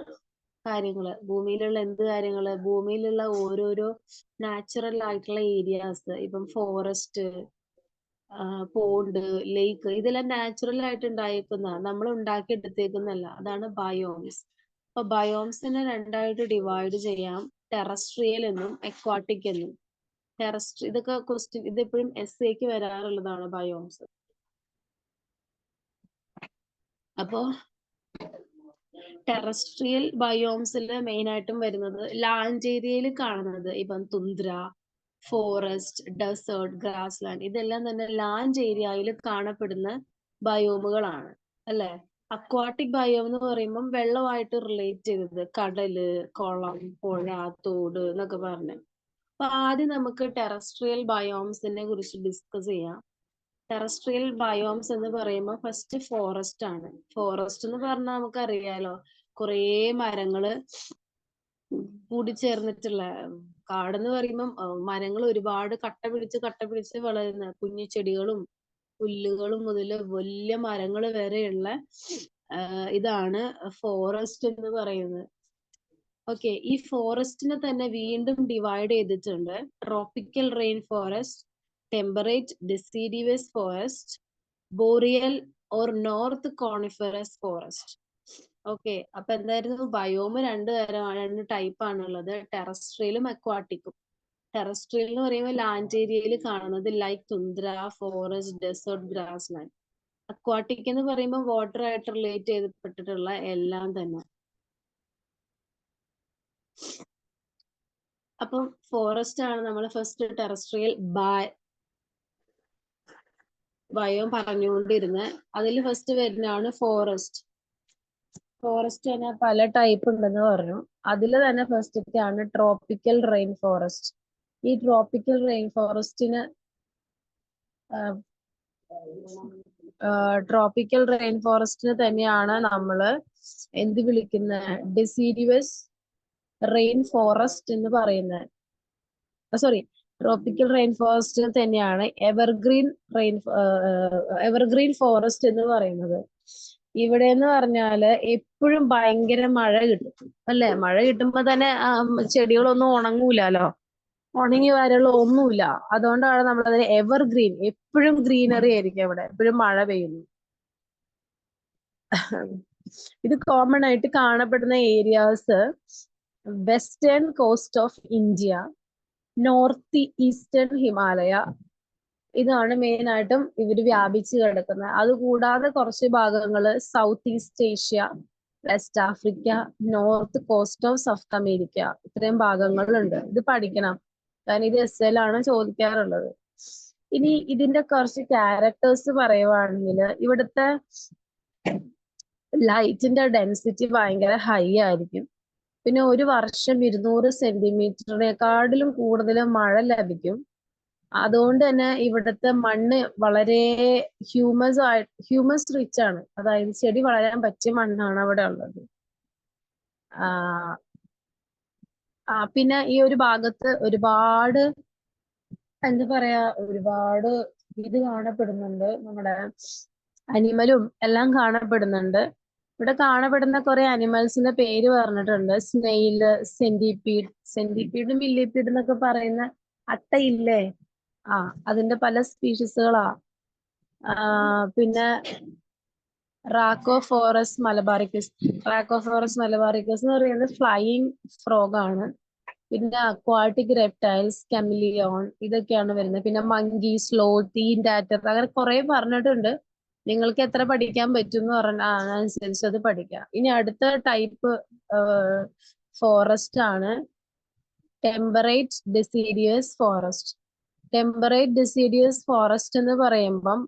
ഭൂമിയിലുള്ള എന്ത് കാര്യങ്ങള്, ഭൂമിയിലുള്ള ഓരോരോ നാച്ചുറൽ ആയിട്ടുള്ള ഏരിയാസ്, ഇപ്പം ഫോറസ്റ്റ്, പോണ്ട്, ലേക്ക്, ഇതെല്ലാം നാച്ചുറൽ ആയിട്ട് ഉണ്ടായേക്കുന്ന, നമ്മൾ ഉണ്ടാക്കിയെടുത്തേക്കുന്നല്ല. അതാണ് ബയോംസ്. അപ്പൊ ബയോംസിനെ രണ്ടായിട്ട് ഡിവൈഡ് ചെയ്യാം, ടെറസ്ട്രിയൽ എന്നും അക്വാട്ടിക് എന്നും. ഇതൊക്കെ ക്വസ്റ്റ്യൻ, ഇത് എപ്പോഴും എസ്സേക്ക് വരാറുള്ളതാണ് ബയോംസ്. അപ്പോ ടെറസ്ട്രിയൽ ബയോംസിൽ മെയിൻ ആയിട്ടും വരുന്നത് ലാൻഡ് ഏരിയയിൽ കാണുന്നത് ഇപ്പം tundra, forest, desert, grassland, ഇതെല്ലാം തന്നെ ലാൻഡ് ഏരിയയിൽ കാണപ്പെടുന്ന ബയോമുകളാണ് അല്ലെ. അക്വാട്ടിക് ബയോം എന്ന് പറയുമ്പോൾ വെള്ളമായിട്ട് റിലേറ്റ് ചെയ്തത് കടല്, കുളം, പുഴ, തോട് എന്നൊക്കെ പറഞ്ഞു. അപ്പൊ ആദ്യം നമുക്ക് ടെറസ്ട്രിയൽ ബയോംസിനെ കുറിച്ച് ഡിസ്കസ് ചെയ്യാം. ടെറസ്ട്രിയൽ ബയോംസ് എന്ന് പറയുമ്പോൾ ഫസ്റ്റ് ഫോറസ്റ്റ് ആണ്. ഫോറസ്റ്റ് എന്ന് പറഞ്ഞാൽ നമുക്കറിയാലോ, കുറേ മരങ്ങള് കൂടിച്ചേർന്നിട്ടുള്ള കാടെന്ന് പറയുമ്പം മരങ്ങൾ ഒരുപാട് കട്ട പിടിച്ച് വളരുന്ന കുഞ്ഞു ചെടികളും പുല്ലുകളും മുതൽ വലിയ മരങ്ങൾ വരെയുള്ള ഇതാണ് ഫോറസ്റ്റ് എന്ന് പറയുന്നത്. ഓക്കെ, ഈ ഫോറസ്റ്റിനെ തന്നെ വീണ്ടും ഡിവൈഡ് ചെയ്തിട്ടുണ്ട്. Tropical rain forest, temperate deciduous forest, boreal or north coniferous forest. Okay, അപ്പൊ എന്തായിരുന്നു? ബയോമ് രണ്ട് ടൈപ്പ് ആണുള്ളത്, ടെറസ്ട്രിയലും അക്വാട്ടിക്കും. ടെറസ്ട്രിയൽ എന്ന് പറയുമ്പോൾ ലാൻഡ് ഏരിയയിൽ കാണുന്നത് like tundra, forest, desert, grassland. Aquatic എന്ന് പറയുമ്പോൾ വാട്ടർ ആയിട്ട് റിലേറ്റ് ചെയ്തിട്ടുള്ള എല്ലാം തന്നെ. അപ്പം ഫോറസ്റ്റ് ആണ് നമ്മൾ ഫസ്റ്റ് ടെറസ്ട്രിയൽ ബയോം പറഞ്ഞുകൊണ്ടിരുന്നത്. അതിൽ ഫസ്റ്റ് വരുന്നതാണ് ഫോറസ്റ്റ്. ഫോറസ്റ്റ് തന്നെ പല ടൈപ്പ് ഉണ്ടെന്ന് പറഞ്ഞു. അതിൽ തന്നെ ഫസ്റ്റ് ആണ് ട്രോപ്പിക്കൽ റെയിൻ ഫോറസ്റ്റ്. ഈ ട്രോപ്പിക്കൽ റെയിൻ ഫോറസ്റ്റിന് തന്നെയാണ് നമ്മൾ എന്ത് വിളിക്കുന്ന ഡെസിഡിയസ് റെയിൻ ഫോറസ്റ്റ് എന്ന് പറയുന്നത്. സോറി, ട്രോപ്പിക്കൽ റെയിൻ ഫോറസ്റ്റ് തന്നെയാണ് എവർഗ്രീൻ ഫോറസ്റ്റ് എന്ന് പറയുന്നത്. ഇവിടെ എന്ന് പറഞ്ഞാല് എപ്പോഴും ഭയങ്കര മഴ കിട്ടും അല്ലെ. മഴ കിട്ടുമ്പോ തന്നെ ചെടികളൊന്നും ഉണങ്ങൂലോ, ഉണങ്ങി വരളോ ഒന്നുമില്ല. അതുകൊണ്ടാണ് നമ്മളതിന് എവർഗ്രീൻ, എപ്പോഴും ഗ്രീനറി ആയിരിക്കും അവിടെ, എപ്പോഴും മഴ പെയ്യുന്നു. ഇത് കോമൺ ആയിട്ട് കാണപ്പെടുന്ന areas western coast of India, north eastern Himalaya, ഇതാണ് മെയിൻ ആയിട്ടും ഇവർ വ്യാപിച്ചു കിടക്കുന്നത്. അതുകൂടാതെ കുറച്ച് ഭാഗങ്ങള് south east Asia, west Africa, north cost of south America, ഇത്രയും ഭാഗങ്ങളുണ്ട്. ഇത് പഠിക്കണം, കാരണം ഇത് എസ് എയിലാണ് ചോദിക്കാറുള്ളത്. ഇനി ഇതിന്റെ കുറച്ച് ക്യാരക്ടേഴ്സ് പറയുവാണെങ്കിൽ, ഇവിടുത്തെ ലൈറ്റിന്റെ ഡെൻസിറ്റി ഭയങ്കര ഹൈ ആയിരിക്കും. പിന്നെ ഒരു വർഷം 200 സെന്റിമീറ്ററിനെക്കാട്ടിലും കൂടുതൽ മഴ ലഭിക്കും. അതുകൊണ്ട് തന്നെ ഇവിടുത്തെ മണ്ണ് വളരെ ഹ്യൂമസ് റിച്ച് ആണ്. അതായത് ചെടി വളരാൻ പറ്റിയ മണ്ണാണ് അവിടെ ഉള്ളത്. പിന്നെ ഈ ഒരു ഭാഗത്ത് ഒരുപാട് എന്താ പറയാ, ഒരുപാട് ഇത് കാണപ്പെടുന്നുണ്ട്. നമ്മുടെ അനിമലും എല്ലാം കാണപ്പെടുന്നുണ്ട്. ഇവിടെ കാണപ്പെടുന്ന കുറെ അനിമൽസിന്റെ പേര് പറഞ്ഞിട്ടുണ്ട്. സ്നെയില്, സെന്റിപീഡ് മില്ലിപീഡ് എന്നൊക്കെ പറയുന്ന അട്ടയില്ലേ, അതിന്റെ പല സ്പീഷീസുകളാ. പിന്നെ റാക്കോഫോറസ് മലബാറിക്കസ് എന്ന് പറയുന്നത് ഫ്ലൈയിങ് ഫ്രോഗ് ആണ്. പിന്നെ അക്വാട്ടിക് റെപ്റ്റൈൽസ്, കെമിലിയോൺ, ഇതൊക്കെയാണ് വരുന്നത്. പിന്നെ മങ്കി, സ്ലോത്ത്, ടീൻഡാറ്റർ, അങ്ങനെ കുറെ പറഞ്ഞിട്ടുണ്ട്. നിങ്ങൾക്ക് എത്ര പഠിക്കാൻ പറ്റും എന്ന് പറഞ്ഞാൽ അതനുസരിച്ച് അത് പഠിക്കാം. ഇനി അടുത്ത ടൈപ്പ് ഫോറസ്റ്റ് ആണ് temperate deciduous forest. Temperate deciduous forest എന്ന് പറയുമ്പം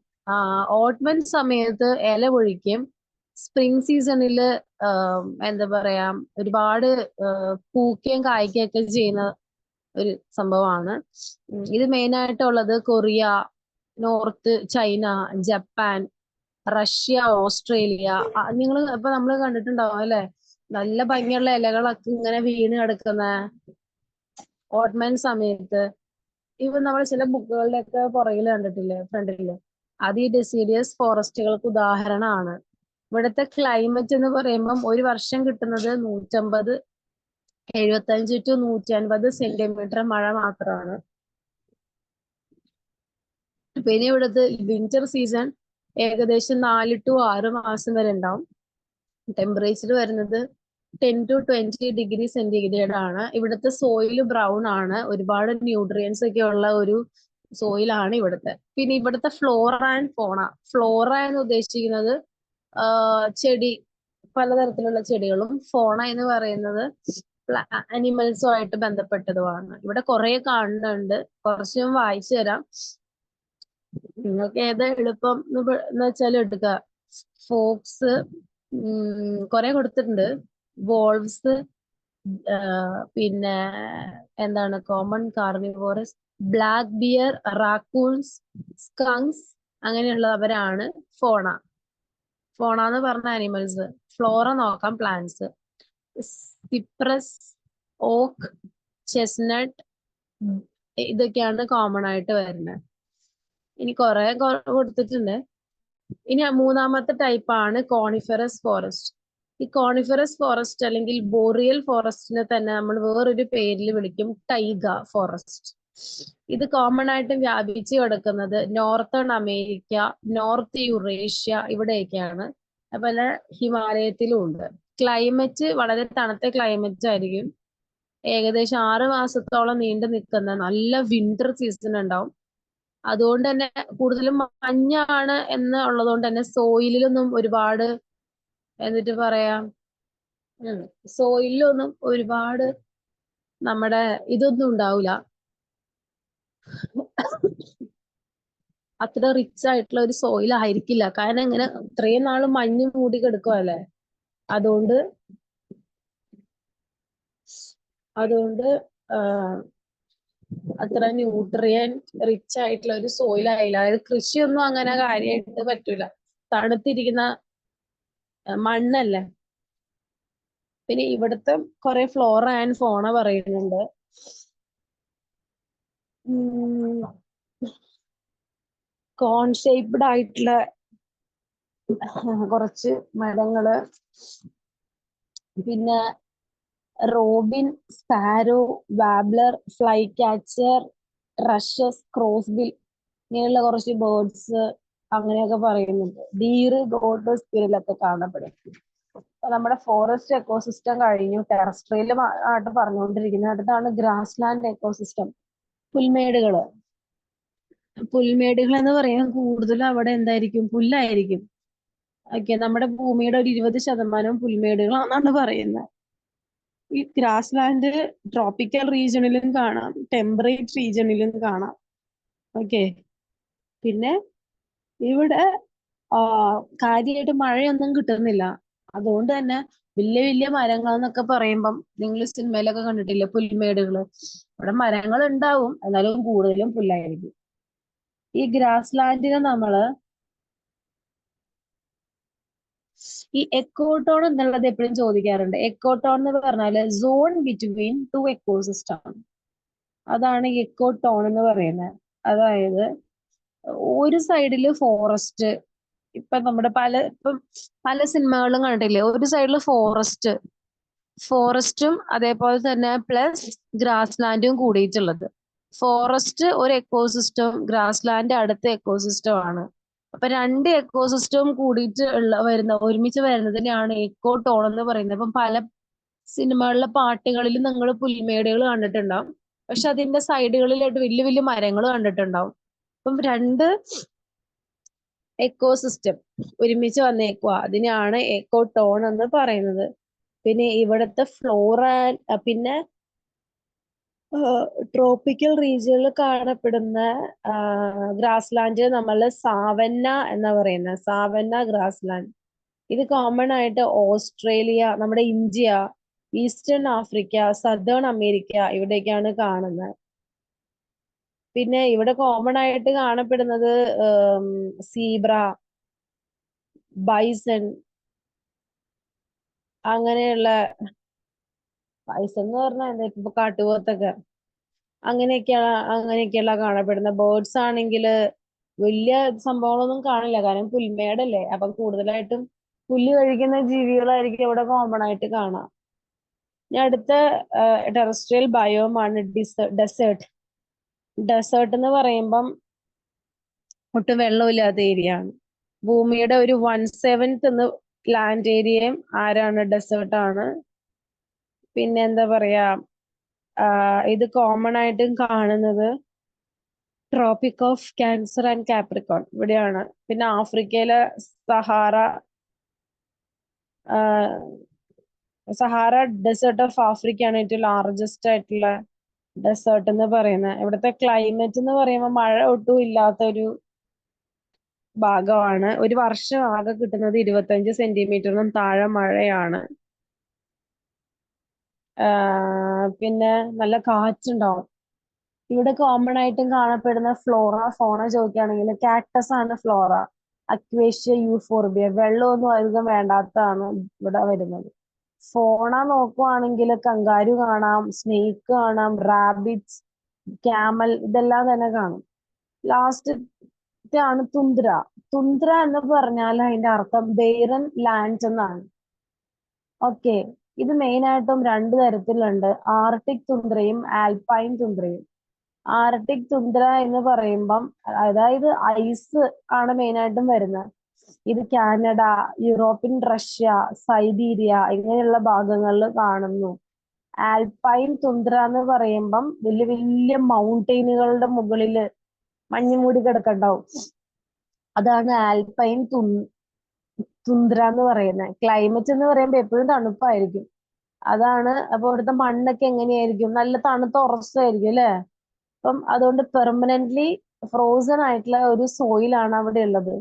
ഓട്ട്മൻ സമയത്ത് ഇല പൊഴിക്കും, സ്പ്രിംഗ് സീസണിൽ എന്താ പറയാ ഒരുപാട് പൂക്കുകയും കായ്ക്കുകയൊക്കെ ചെയ്യുന്ന ഒരു സംഭവമാണ്. ഇത് മെയിൻ ആയിട്ടുള്ളത് Korea, north China, Japan, Russia, Australia. നിങ്ങൾ ഇപ്പൊ നമ്മൾ കണ്ടിട്ടുണ്ടാവും അല്ലെ, നല്ല ഭംഗിയുള്ള ഇലകളൊക്കെ ഇങ്ങനെ വീണ് കിടക്കുന്ന ഓട്ട്മൻ സമയത്ത്. ഇവ നമ്മൾ ചില ബുക്കുകളുടെ ഒക്കെ പുറകിൽ കണ്ടിട്ടില്ലേ, ഫ്രണ്ടില്, അത് ഈ ഡെസിഡിയസ് ഫോറസ്റ്റുകൾക്ക് ഉദാഹരണമാണ്. ഇവിടുത്തെ ക്ലൈമറ്റ് എന്ന് പറയുമ്പം ഒരു വർഷം കിട്ടുന്നത് 175 to 150 സെന്റിമീറ്റർ മഴ മാത്രമാണ്. പിന്നെ ഇവിടുത്തെ വിന്റർ സീസൺ ഏകദേശം 4 to 6 മാസം വരെ ഉണ്ടാവും. ടെമ്പറേച്ചർ വരുന്നത് 10 to 20 ഡിഗ്രി സെന്റിഗ്രേഡ് ആണ്. ഇവിടുത്തെ സോയിൽ ബ്രൗൺ ആണ്, ഒരുപാട് ന്യൂട്രിയൻസ് ഒക്കെ ഉള്ള ഒരു സോയിലാണ് ഇവിടുത്തെ. പിന്നെ ഇവിടുത്തെ ഫ്ലോറ ആൻഡ് ഫോണ. ഫ്ലോറ എന്ന് ഉദ്ദേശിക്കുന്നത് ചെടി, പലതരത്തിലുള്ള ചെടികളും. ഫോണ എന്ന് പറയുന്നത് അനിമൽസും ആയിട്ട് ബന്ധപ്പെട്ടതുമാണ്. ഇവിടെ കുറെ കാണുന്നുണ്ട്, കുറച്ച് ഞാൻ വായിച്ചു തരാം. നിങ്ങൾക്ക് ഏത് എളുപ്പം എന്ന് വെച്ചാൽ എടുക്കുക. ഫോക്സ് കുറെ കൊടുത്തിട്ടുണ്ട്. വോൾവ്സ്, പിന്നെ എന്താണ് കോമൺ കാർണിവോറസ്, ബ്ലാക്ക് ബിയർ, റാക്കൂൺസ്, സ്കങ്സ്, അങ്ങനെയുള്ളവരാണ് ഫോണ എന്ന് പറഞ്ഞ അനിമൽസ്. ഫ്ലോറ നോക്കാം, പ്ലാന്റ്സ്. സിപ്രസ്, ഓക്ക്, ചെസ്നട്ട്, ഇതൊക്കെയാണ് കോമൺ ആയിട്ട് വരുന്നത്. ഇനി കുറെ കൊടുത്തിട്ടുണ്ട്. ഇനി മൂന്നാമത്തെ ടൈപ്പ് ആണ് കോണിഫറസ് ഫോറസ്റ്റ്. ഈ കോണിഫറസ് ഫോറസ്റ്റ് അല്ലെങ്കിൽ ബോറിയൽ ഫോറസ്റ്റിനെ തന്നെ നമ്മൾ വേറൊരു പേരിൽ വിളിക്കും, ടൈഗ ഫോറസ്റ്റ്. ഇത് കോമൺ ആയിട്ട് വ്യാപിച്ചു കിടക്കുന്നത് നോർത്തേൺ അമേരിക്ക, നോർത്ത് യുറേഷ്യ, ഇവിടെയൊക്കെയാണ്. അതുപോലെ ഹിമാലയത്തിലും ഉണ്ട്. ക്ലൈമറ്റ് വളരെ തണുത്ത ക്ലൈമറ്റ് ആയിരിക്കും. ഏകദേശം 6 മാസത്തോളം നീണ്ടു നിൽക്കുന്ന നല്ല വിന്റർ സീസൺ ഉണ്ടാവും. അതുകൊണ്ട് തന്നെ കൂടുതലും മഞ്ഞാണ് എന്ന് ഉള്ളതുകൊണ്ട് തന്നെ സോയിലൊന്നും ഒരുപാട് എന്നിട്ട് പറയാം സോയിലൊന്നും ഒരുപാട് നമ്മുടെ ഇതൊന്നും ഉണ്ടാവില്ല, അത്ര റിച്ച് ആയിട്ടുള്ള ഒരു സോയിൽ ആയിരിക്കില്ല. കാരണം ഇങ്ങനെ ഇത്രയും നാള് മഞ്ഞ് മൂടി കിടക്കുവല്ലേ. അതുകൊണ്ട് അത്ര ന്യൂട്രിയൻ റിച്ച് ആയിട്ടുള്ള ഒരു സോയിൽ ആയില്ല. അതായത് കൃഷിയൊന്നും അങ്ങനെ കാര്യമായിട്ട് പറ്റൂല, തണുത്തിരിക്കുന്ന മണ്ണല്ലേ. പിന്നെ ഇവിടുത്തെ കുറെ ഫ്ലോറ ആൻഡ് ഫോണ പറയുന്നുണ്ട്. കോൺ ഷേപ്ഡ് ആയിട്ടുള്ള കുറച്ച് മരങ്ങള്, പിന്നെ robin, sparrow, warbler, flycatcher, thrushes, crossbill ഇങ്ങനെയുള്ള കുറച്ച് ബേർഡ്സ് അങ്ങനെയൊക്കെ പറയുന്നുണ്ട്. ഡീറ്, ഗോട്ട്, സ്പിരിലൊക്കെ കാണപ്പെടും. നമ്മുടെ ഫോറസ്റ്റ് എക്കോസിസ്റ്റം കഴിഞ്ഞു. ടെറസ്ട്രിയൽ ആയിട്ട് പറഞ്ഞുകൊണ്ടിരിക്കുന്നത് അടുത്താണ് ഗ്രാസ് ലാൻഡ് എക്കോസിസ്റ്റം. പുൽമേടുകള് എന്ന് പറയുന്നത് കൂടുതലും അവിടെ എന്തായിരിക്കും, പുല്ലായിരിക്കും. ഓക്കെ, നമ്മുടെ ഭൂമിയുടെ ഒരു 20% പുൽമേടുകളാണെന്നാണ് പറയുന്നത്. ഈ ഗ്രാസ് ലാൻഡ് ട്രോപ്പിക്കൽ റീജിയണിലും കാണാം, ടെമ്പറേറ്റ് റീജിയണിലും കാണാം. ഓക്കെ, പിന്നെ ഇവിടെ കാര്യമായിട്ട് മഴയൊന്നും കിട്ടുന്നില്ല. അതുകൊണ്ട് തന്നെ വലിയ വലിയ മരങ്ങൾ എന്നൊക്കെ പറയുമ്പം നിങ്ങൾ സിനിമയിലൊക്കെ കണ്ടിട്ടില്ലേ പുൽമേടുകള്, ഇവിടെ മരങ്ങൾ ഉണ്ടാവും, എന്നാലും കൂടുതലും പുല്ലായിരിക്കും. ഈ ഗ്രാസ് ലാൻഡിനെ നമ്മള് ഈ എക്കോട്ടോൺ എന്നുള്ളത് എപ്പോഴും ചോദിക്കാറുണ്ട്. എക്കോട്ടോൺ എന്ന് പറഞ്ഞാല് സോൺ ബിറ്റ്വീൻ ടു എക്കോസിസ്റ്റം, അതാണ് എക്കോട്ടോൺ എന്ന് പറയുന്നത്. അതായത് ഒരു സൈഡില് ഫോറസ്റ്റ്, ഇപ്പം പല സിനിമകളിലും കണ്ടിട്ടില്ലേ, ഒരു സൈഡില് ഫോറസ്റ്റും അതേപോലെ തന്നെ പ്ലസ് ഗ്രാസ് ലാൻഡും കൂടിയിട്ടുള്ളത്. ഫോറസ്റ്റ് ഒരു എക്കോസിസ്റ്റം, ഗ്രാസ് ലാൻഡ് അടുത്ത എക്കോസിസ്റ്റം ആണ്. അപ്പൊ രണ്ട് എക്കോസിസ്റ്റവും കൂടിയിട്ട് ഒരുമിച്ച് വരുന്നതിനെയാണ് എക്കോ ടോൺ എന്ന് പറയുന്നത്. അപ്പം പല സിനിമകളിലെ പാട്ടുകളിൽ നിങ്ങൾ പുൽമേടുകൾ കണ്ടിട്ടുണ്ടാവും, പക്ഷെ അതിന്റെ സൈഡുകളിലായിട്ട് വലിയ വലിയ മരങ്ങൾ കണ്ടിട്ടുണ്ടാവും. അപ്പം രണ്ട് എക്കോസിസ്റ്റം ഒരുമിച്ച് വന്നേക്കുക, അതിനെയാണ് എക്കോ ടോൺ എന്ന് പറയുന്നത്. പിന്നെ ഇവിടുത്തെ ഫ്ലോറ, പിന്നെ ട്രോപ്പിക്കൽ റീജിയനിൽ കാണപ്പെടുന്ന ഗ്രാസ് ലാൻഡ് നമ്മൾ സാവന്ന എന്നാ പറയുന്നത്, സാവന്ന ഗ്രാസ് ലാൻഡ്. ഇത് കോമൺ ആയിട്ട് ഓസ്ട്രേലിയ, നമ്മുടെ India, eastern Africa, southern America ഇവിടേക്കാണ് കാണുന്നത്. പിന്നെ ഇവിടെ കോമൺ ആയിട്ട് കാണപ്പെടുന്നത് സീബ്ര, ബൈസൺ, അങ്ങനെയുള്ള ബൈസൺ എന്ന് പറഞ്ഞാൽ എന്താ, ഇപ്പൊ കാട്ടുപോത്തൊക്കെ അങ്ങനെയൊക്കെയുള്ള കാണപ്പെടുന്ന ബേർഡ്സ് ആണെങ്കിൽ വലിയ സംഭവങ്ങളൊന്നും കാണില്ല, കാരണം പുൽമേടല്ലേ. അപ്പം കൂടുതലായിട്ടും പുല്ല് കഴിക്കുന്ന ജീവികളായിരിക്കും ഇവിടെ കോമൺ ആയിട്ട് കാണാം. ഇനി അടുത്ത ടെറസ്ട്രിയൽ ബയോമാണ് ഡെസേർട്ട്. ഡെസേർട്ട് എന്ന് പറയുമ്പം ഒട്ടും വെള്ളമില്ലാത്ത ഏരിയ ആണ്. ഭൂമിയുടെ ഒരു 1/7 ലാൻഡ് ഏരിയയും ആരാണ്, ഡെസേർട്ട് ആണ്. പിന്നെ എന്താ പറയാ, ഇത് കോമൺ ആയിട്ടും കാണുന്നത് tropic of cancer and Capricorn ഇവിടെയാണ്. പിന്നെ ആഫ്രിക്കയിലെ സഹാറ ഡെസേർട്ട് ഓഫ് ആഫ്രിക്ക ആണ് ഏറ്റവും ലാർജസ്റ്റ് ആയിട്ടുള്ള ഡെസേർട്ട് എന്ന് പറയുന്നത്. ഇവിടുത്തെ ക്ലൈമറ്റ് എന്ന് പറയുമ്പോൾ മഴ ഒട്ടും ഇല്ലാത്ത ഒരു ഭാഗമാണ്. ഒരു വർഷം ആകെ കിട്ടുന്നത് 25 സെന്റിമീറ്ററിനും താഴെ മഴയാണ്. പിന്നെ നല്ല കാറ്റുണ്ടാവും. ഇവിടെ കോമൺ ആയിട്ടും കാണപ്പെടുന്ന ഫ്ലോറ ഫോണ ചോദിക്കുകയാണെങ്കിൽ കാക്ടസ് ആണ് ഫ്ലോറ, അക്വേഷ്യ, യൂഫോർബിയ. വെള്ളമൊന്നും അധികം വേണ്ടാത്തതാണ് ഇവിടെ വരുന്നത്. ഫോണ നോക്കുവാണെങ്കിൽ കങ്കാരു കാണാം, സ്നേക്ക് കാണാം, റാബിറ്റ്സ്, ക്യാമൽ, ഇതെല്ലാം തന്നെ കാണും. ലാസ്റ്റ് ആണ് തുന്ദ്ര. തുന്ദ്ര എന്ന് പറഞ്ഞാൽ അതിന്റെ അർത്ഥം ബെയ്റൻ ലാൻഡ് എന്നാണ്. ഓക്കെ, ഇത് മെയിൻ ആയിട്ടും രണ്ട് തരത്തിലുണ്ട്, ആർട്ടിക് തുന്ദ്രയും ആൽപൈൻ തുന്ദ്രയും. ആർട്ടിക് തുന്ദ്ര എന്ന് പറയുമ്പം അതായത് ഐസ് ആണ് മെയിൻ ആയിട്ടും വരുന്നത്. ഇത് കാനഡ, യൂറോപ്യൻ റഷ്യ, സൈബീരിയ ഇങ്ങനെയുള്ള ഭാഗങ്ങളിൽ കാണുന്നു. ആൽപൈൻ തുന്ദ്ര എന്ന് പറയുമ്പം വലിയ വലിയ മൗണ്ടെയിനുകളുടെ മുകളില് മഞ്ഞ് മൂടി കിടക്കണ്ടാവും. അതാണ് ആൽപൈൻ തുന്ദ്ര എന്ന് പറയുന്നത്. ക്ലൈമറ്റ് എന്ന് പറയുമ്പോൾ എപ്പോഴും തണുപ്പായിരിക്കും. അതാണ്. അപ്പൊ ഇവിടുത്തെ മണ്ണൊക്കെ എങ്ങനെയായിരിക്കും? നല്ല തണുത്ത ഉറച്ചായിരിക്കും അല്ലെ? അപ്പം അതുകൊണ്ട് പെർമനന്റ്ലി ഫ്രോസൺ ആയിട്ടുള്ള ഒരു സോയിലാണ് അവിടെ ഉള്ളത്.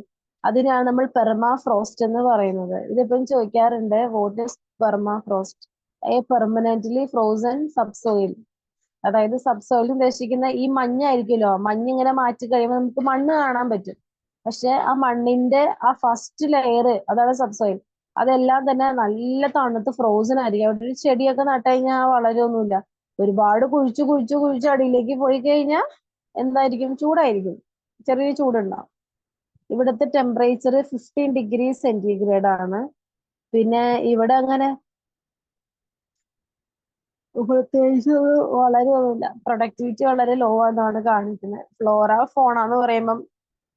അതിനാണ് നമ്മൾ പെർമാഫ്രോസ്റ്റ് എന്ന് പറയുന്നത്. ഇതിപ്പം ചോദിക്കാറുണ്ട്, what is permafrost? A permanently frozen subsoil. അതായത് സബ്സോയിൽ ഉദ്ദേശിക്കുന്ന ഈ മഞ്ഞായിരിക്കുമല്ലോ, മഞ്ഞ് ഇങ്ങനെ മാറ്റി കഴിയുമ്പോൾ നമുക്ക് മണ്ണ് കാണാൻ പറ്റും. പക്ഷെ ആ മണ്ണിന്റെ ആ ഫസ്റ്റ് ലെയർ, അതാണ് സബ്സോയിൽ, അതെല്ലാം തന്നെ നല്ല തണുത്ത് ഫ്രോസൺ ആയിരിക്കും. അവിടെ ഒരു ചെടിയൊക്കെ നട്ട് കഴിഞ്ഞാൽ വളരൊന്നുമില്ല. ഒരുപാട് കുഴിച്ചു കുഴിച്ചു കുഴിച്ച് അടിയിലേക്ക് പോയി കഴിഞ്ഞാൽ എന്തായിരിക്കും? ചൂടായിരിക്കും, ചെറിയ ചൂടുണ്ടാവും. ഇവിടുത്തെ ടെമ്പറേച്ചർ 15 ഡിഗ്രി സെന്റിഗ്രേഡ് ആണ്. പിന്നെ ഇവിടെ അങ്ങനെ പ്രത്യേകിച്ച് വളരെ ഒന്നുമില്ല. പ്രൊഡക്ടിവിറ്റി വളരെ ലോ ആണെന്നാണ് കാണിക്കുന്നത്. ഫ്ലോറ ഫോണ എന്ന് പറയുമ്പം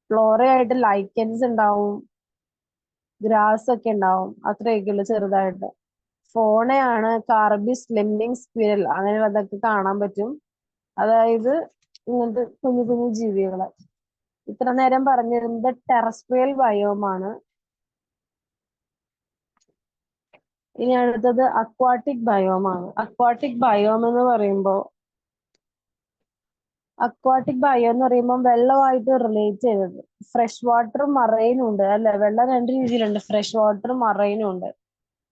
ഫ്ലോറയായിട്ട് ലൈക്കൻസ് ഉണ്ടാവും, ഗ്രാസ് ഒക്കെ ഉണ്ടാവും, അത്രയൊക്കെയുള്ളൂ ചെറുതായിട്ട്. ഫോണയാണ് കാർബിസ് ലെമ്മിങ് സ്ക്വിരൽ അങ്ങനെയുള്ളതൊക്കെ കാണാൻ പറ്റും. അതായത് ഇങ്ങനത്തെ കുഞ്ഞു കുഞ്ഞു ജീവികളെ. ഇത്ര നേരം പറഞ്ഞിരുന്നത് ടെറസ്ട്രിയൽ ബയോമാണ്. ഇനി അടുത്തത് അക്വാട്ടിക് ബയോമാണ്. അക്വാട്ടിക് ബയോം എന്ന് പറയുമ്പോൾ വെള്ളമായിട്ട് റിലേറ്റ് ചെയ്തത്. ഫ്രഷ് വാട്ടറും മറൈനും ഉണ്ട് അല്ലെ? വെള്ളം രണ്ട് രീതിയിലുണ്ട്, ഫ്രഷ് വാട്ടറും മറൈനും ഉണ്ട്.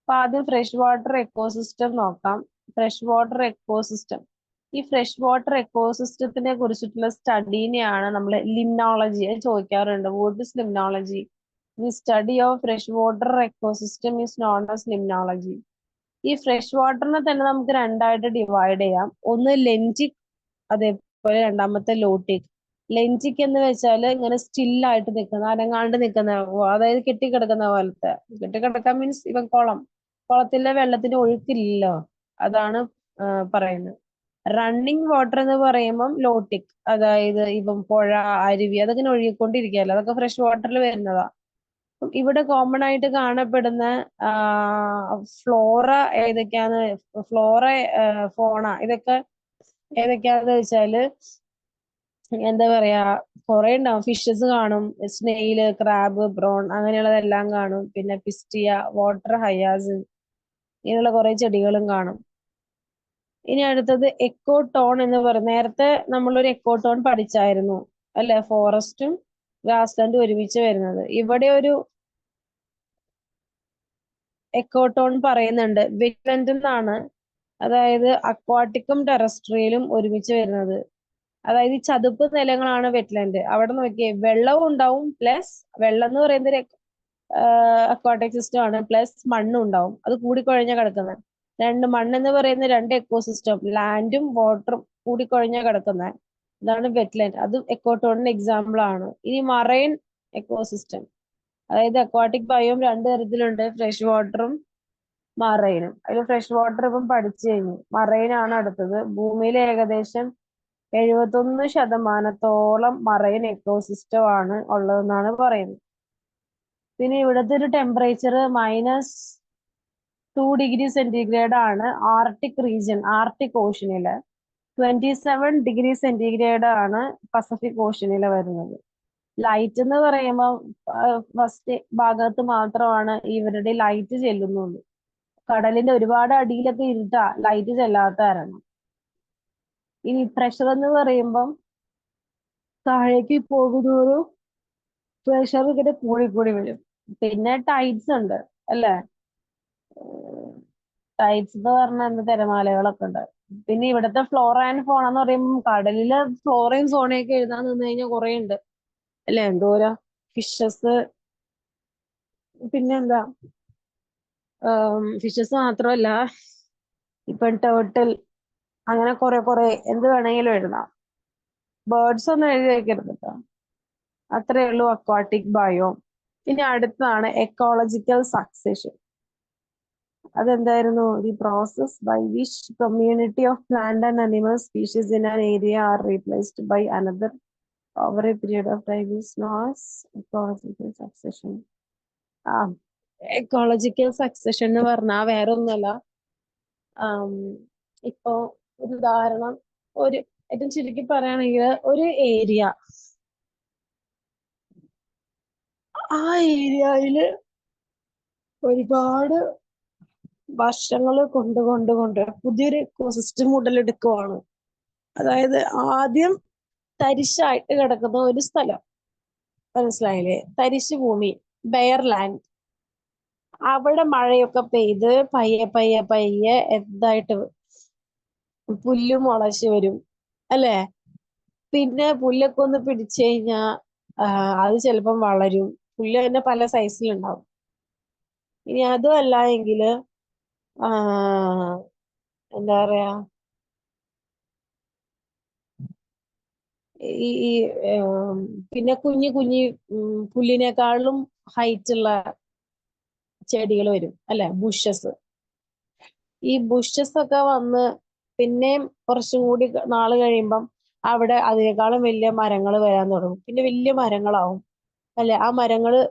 അപ്പൊ ആദ്യം ഫ്രഷ് വാട്ടർ എക്കോസിസ്റ്റം നോക്കാം. ഫ്രഷ് വാട്ടർ എക്കോസിസ്റ്റം, ഈ ഫ്രഷ് വാട്ടർ എക്കോസിസ്റ്റത്തിനെ കുറിച്ചിട്ടുള്ള സ്റ്റഡീനെയാണ് നമ്മൾ ലിംനോളജി ചോദിക്കാറുണ്ട്. What is limnology? The study of fresh water ecosystem is known as limnology. ഈ ഫ്രഷ് വാട്ടറിനെ തന്നെ നമുക്ക് രണ്ടായിട്ട് ഡിവൈഡ് ചെയ്യാം. ഒന്ന് ലെൻറ്റിക്, അതേപോലെ രണ്ടാമത്തെ ലോട്ടിക്. ലെൻറ്റിക് എന്ന് വെച്ചാൽ ഇങ്ങനെ സ്റ്റില്ലായിട്ട് നിൽക്കുന്ന, അനങ്ങാണ്ട് നിൽക്കുന്ന, അതായത് കെട്ടിക്കിടക്കുന്ന പോലത്തെ. കെട്ടിക്കിടക്കാൻ മീൻസ് ഇവൻ കുളത്തിലെ വെള്ളത്തിന് ഒഴുക്കില്ലല്ലോ, അതാണ് പറയുന്നത്. റണ്ണിങ് വാട്ടർ എന്ന് പറയുമ്പം ലോട്ടിക്, അതായത് ഇപ്പം പുഴ, അരുവി, അതൊക്കെ ഒഴുകിക്കൊണ്ടിരിക്കുകയല്ലോ, അതൊക്കെ ഫ്രഷ് വാട്ടറിൽ വരുന്നതാ. ഇവിടെ കോമൺ ആയിട്ട് കാണപ്പെടുന്ന ഫ്ലോറ ഏതൊക്കെയാന്ന്, ഫ്ലോറ, ഫോണ, ഇതൊക്കെ ഏതൊക്കെയാന്ന് വെച്ചാല് എന്താ പറയാ, കുറെ ഉണ്ടാവും. ഫിഷസ് കാണും, സ്നെയില്, ക്രാബ്, ബ്രോൺ, അങ്ങനെയുള്ളതെല്ലാം കാണും. പിന്നെ പിസ്റ്റിയ, വാട്ടർ ഹയാസിൻ, ഇങ്ങനെയുള്ള കുറെ ചെടികളും കാണും. ഇനി അടുത്തത് എക്കോടോൺ എന്ന് പറയും. നേരത്തെ നമ്മളൊരു എക്കോടോൺ പഠിച്ചായിരുന്നു അല്ലെ? ഫോറസ്റ്റും ഗ്രാസ്ലാൻഡും ഒരുമിച്ച് വരുന്നത്. ഇവിടെ ഒരു എക്കോടോൺ പറയുന്നുണ്ട്, വെറ്റ്ലൻഡ് എന്നാണ്. അതായത് അക്വാട്ടിക്കും ടെറസ്ട്രിയലും ഒരുമിച്ച് വരുന്നത്. അതായത് ഈ ചതുപ്പ് നിലങ്ങളാണ് വെറ്റ്ലൻഡ്. അവിടെ നോക്കിയേ, വെള്ളവും ഉണ്ടാവും, പ്ലസ് വെള്ളം എന്ന് പറയുന്നത് അക്വാട്ടിക് സിസ്റ്റം ആണ്, പ്ലസ് മണ്ണും ഉണ്ടാവും. അത് കൂടിക്കുഴഞ്ഞ കിടക്കുന്നത്. മണ്ണെന്ന് പറയുന്ന രണ്ട് എക്കോസിസ്റ്റം, ലാൻഡും വാട്ടറും കൂടിക്കുഴഞ്ഞ കിടക്കുന്നത്, ഇതാണ് വെറ്റ്ലൻഡ്. അത് എക്കോടോണിന് എക്സാമ്പിൾ ആണ്. ഇനി മറൈൻ എക്കോസിസ്റ്റം, അതായത് അക്വാട്ടിക് ബയോം രണ്ട് തരത്തിലുണ്ട്, ഫ്രഷ് വാട്ടറും മറൈനും. അതിൽ ഫ്രഷ് വാട്ടർ ഇപ്പം പഠിച്ചു കഴിഞ്ഞു. മറൈൻ ആണ് അടുത്തത്. ഭൂമിയിൽ ഏകദേശം 71% മറൈൻ എക്കോസിസ്റ്റം ആണ് ഉള്ളതെന്നാണ് പറയുന്നത്. പിന്നെ ഇവിടുത്തെ ഒരു ടെമ്പറേച്ചർ -2 ഡിഗ്രി സെന്റിഗ്രേഡ് ആണ്. ആർട്ടിക് റീജിയൻ, ആർട്ടിക് ഓഷനില് 27 ഡിഗ്രി സെന്റിഗ്രേഡ് ആണ് പസഫിക് ഓഷനില് വരുന്നത്. ലൈറ്റ് എന്ന് പറയുമ്പോൾ ഫസ്റ്റ് ഭാഗത്ത് മാത്രമാണ് ഇവരുടെ ലൈറ്റ് ചെല്ലുന്നുള്ളൂ. കടലിന്റെ ഒരുപാട് അടിയിലൊക്കെ ഇരുട്ടാ, ലൈറ്റ് ചെല്ലാത്ത കാരണം. ഇനി പ്രഷർ എന്ന് പറയുമ്പം താഴേക്ക് പോകുന്നതോറും പ്രഷർ ഇങ്ങനെ കൂടി വരും. പിന്നെ ടൈഡ്സ് ഉണ്ട് അല്ലെ? ടൈഡ്സ് എന്ന് പറഞ്ഞാൽ എന്ത്, തിരമാലകളൊക്കെ ഉണ്ട്. പിന്നെ ഇവിടുത്തെ ഫ്ലോറ ആൻഡ് ഫോണ എന്ന് പറയുമ്പോൾ കടലിലെ ഫ്ലോറയും സോണയൊക്കെ എഴുതാൻ നിന്ന് കഴിഞ്ഞാൽ കുറെ ഉണ്ട് അല്ലെ? എന്തോരം ഫിഷസ്, പിന്നെന്താ, ഫിഷസ് മാത്രമല്ല, ഇപ്പം ടേർട്ടിൽ, അങ്ങനെ കുറെ എന്ത് വേണമെങ്കിലും എഴുതാം. ബേർഡ്സ് ഒന്നും എഴുതി വെക്കരുത് കേട്ടോ. അത്രേ ഉള്ളൂ അക്വാട്ടിക് ബയോം. ഇനി അടുത്തതാണ് എക്കോളജിക്കൽ സക്സഷൻ. അതെന്തായിരുന്നു? The process by which community of plant and animal species in an area are replaced by another over a period of time is known as ecological succession. Ecological succession എന്ന് പറഞ്ഞാൽ വേറെ ഒന്നുമല്ല. ഇപ്പോ ഒരു ഉദാഹരണം, ഒരു ഏറ്റവും ചുരുക്കി പറയുകയാണെങ്കിൽ ഒരു ഏരിയ, ആ ഏരിയയില് ഒരുപാട് വർഷങ്ങൾ കൊണ്ട് പുതിയൊരു ഇക്കോസിസ്റ്റം ഉടലെടുക്കുവാണ്. അതായത് ആദ്യം തരിശായിട്ട് കിടക്കുന്ന ഒരു സ്ഥലം, മനസ്സിലായില്ലേ? തരിശു ഭൂമി, ബെയർ ലാൻഡ്. അവിടെ മഴയൊക്കെ പെയ്ത് പയ്യെ പയ്യെ പയ്യെ എന്തായിട്ട് പുല്ല് മുളച്ച് വരും, അല്ലേ? പിന്നെ പുല്ലൊക്കെ ഒന്ന് പിടിച്ചു കഴിഞ്ഞാ അത് ചിലപ്പം വളരും. പുല്ല് തന്നെ പല സൈസിലുണ്ടാവും. ഇനി അതും അല്ല എങ്കില് എന്താ പറയാ, ഈ ഈ പിന്നെ കുഞ്ഞു കുഞ്ഞി പുല്ലിനേക്കാളും ഹൈറ്റ് ഉള്ള ചെടികൾ വരും, അല്ലെ? ബുഷസ്. ഈ ബുഷസ് ഒക്കെ വന്ന് പിന്നെയും കുറച്ചും കൂടി നാള് കഴിയുമ്പം അവിടെ അതിനേക്കാളും വലിയ മരങ്ങൾ വരാൻ തുടങ്ങും. പിന്നെ വലിയ മരങ്ങളാവും, അല്ലെ? ആ മരങ്ങള്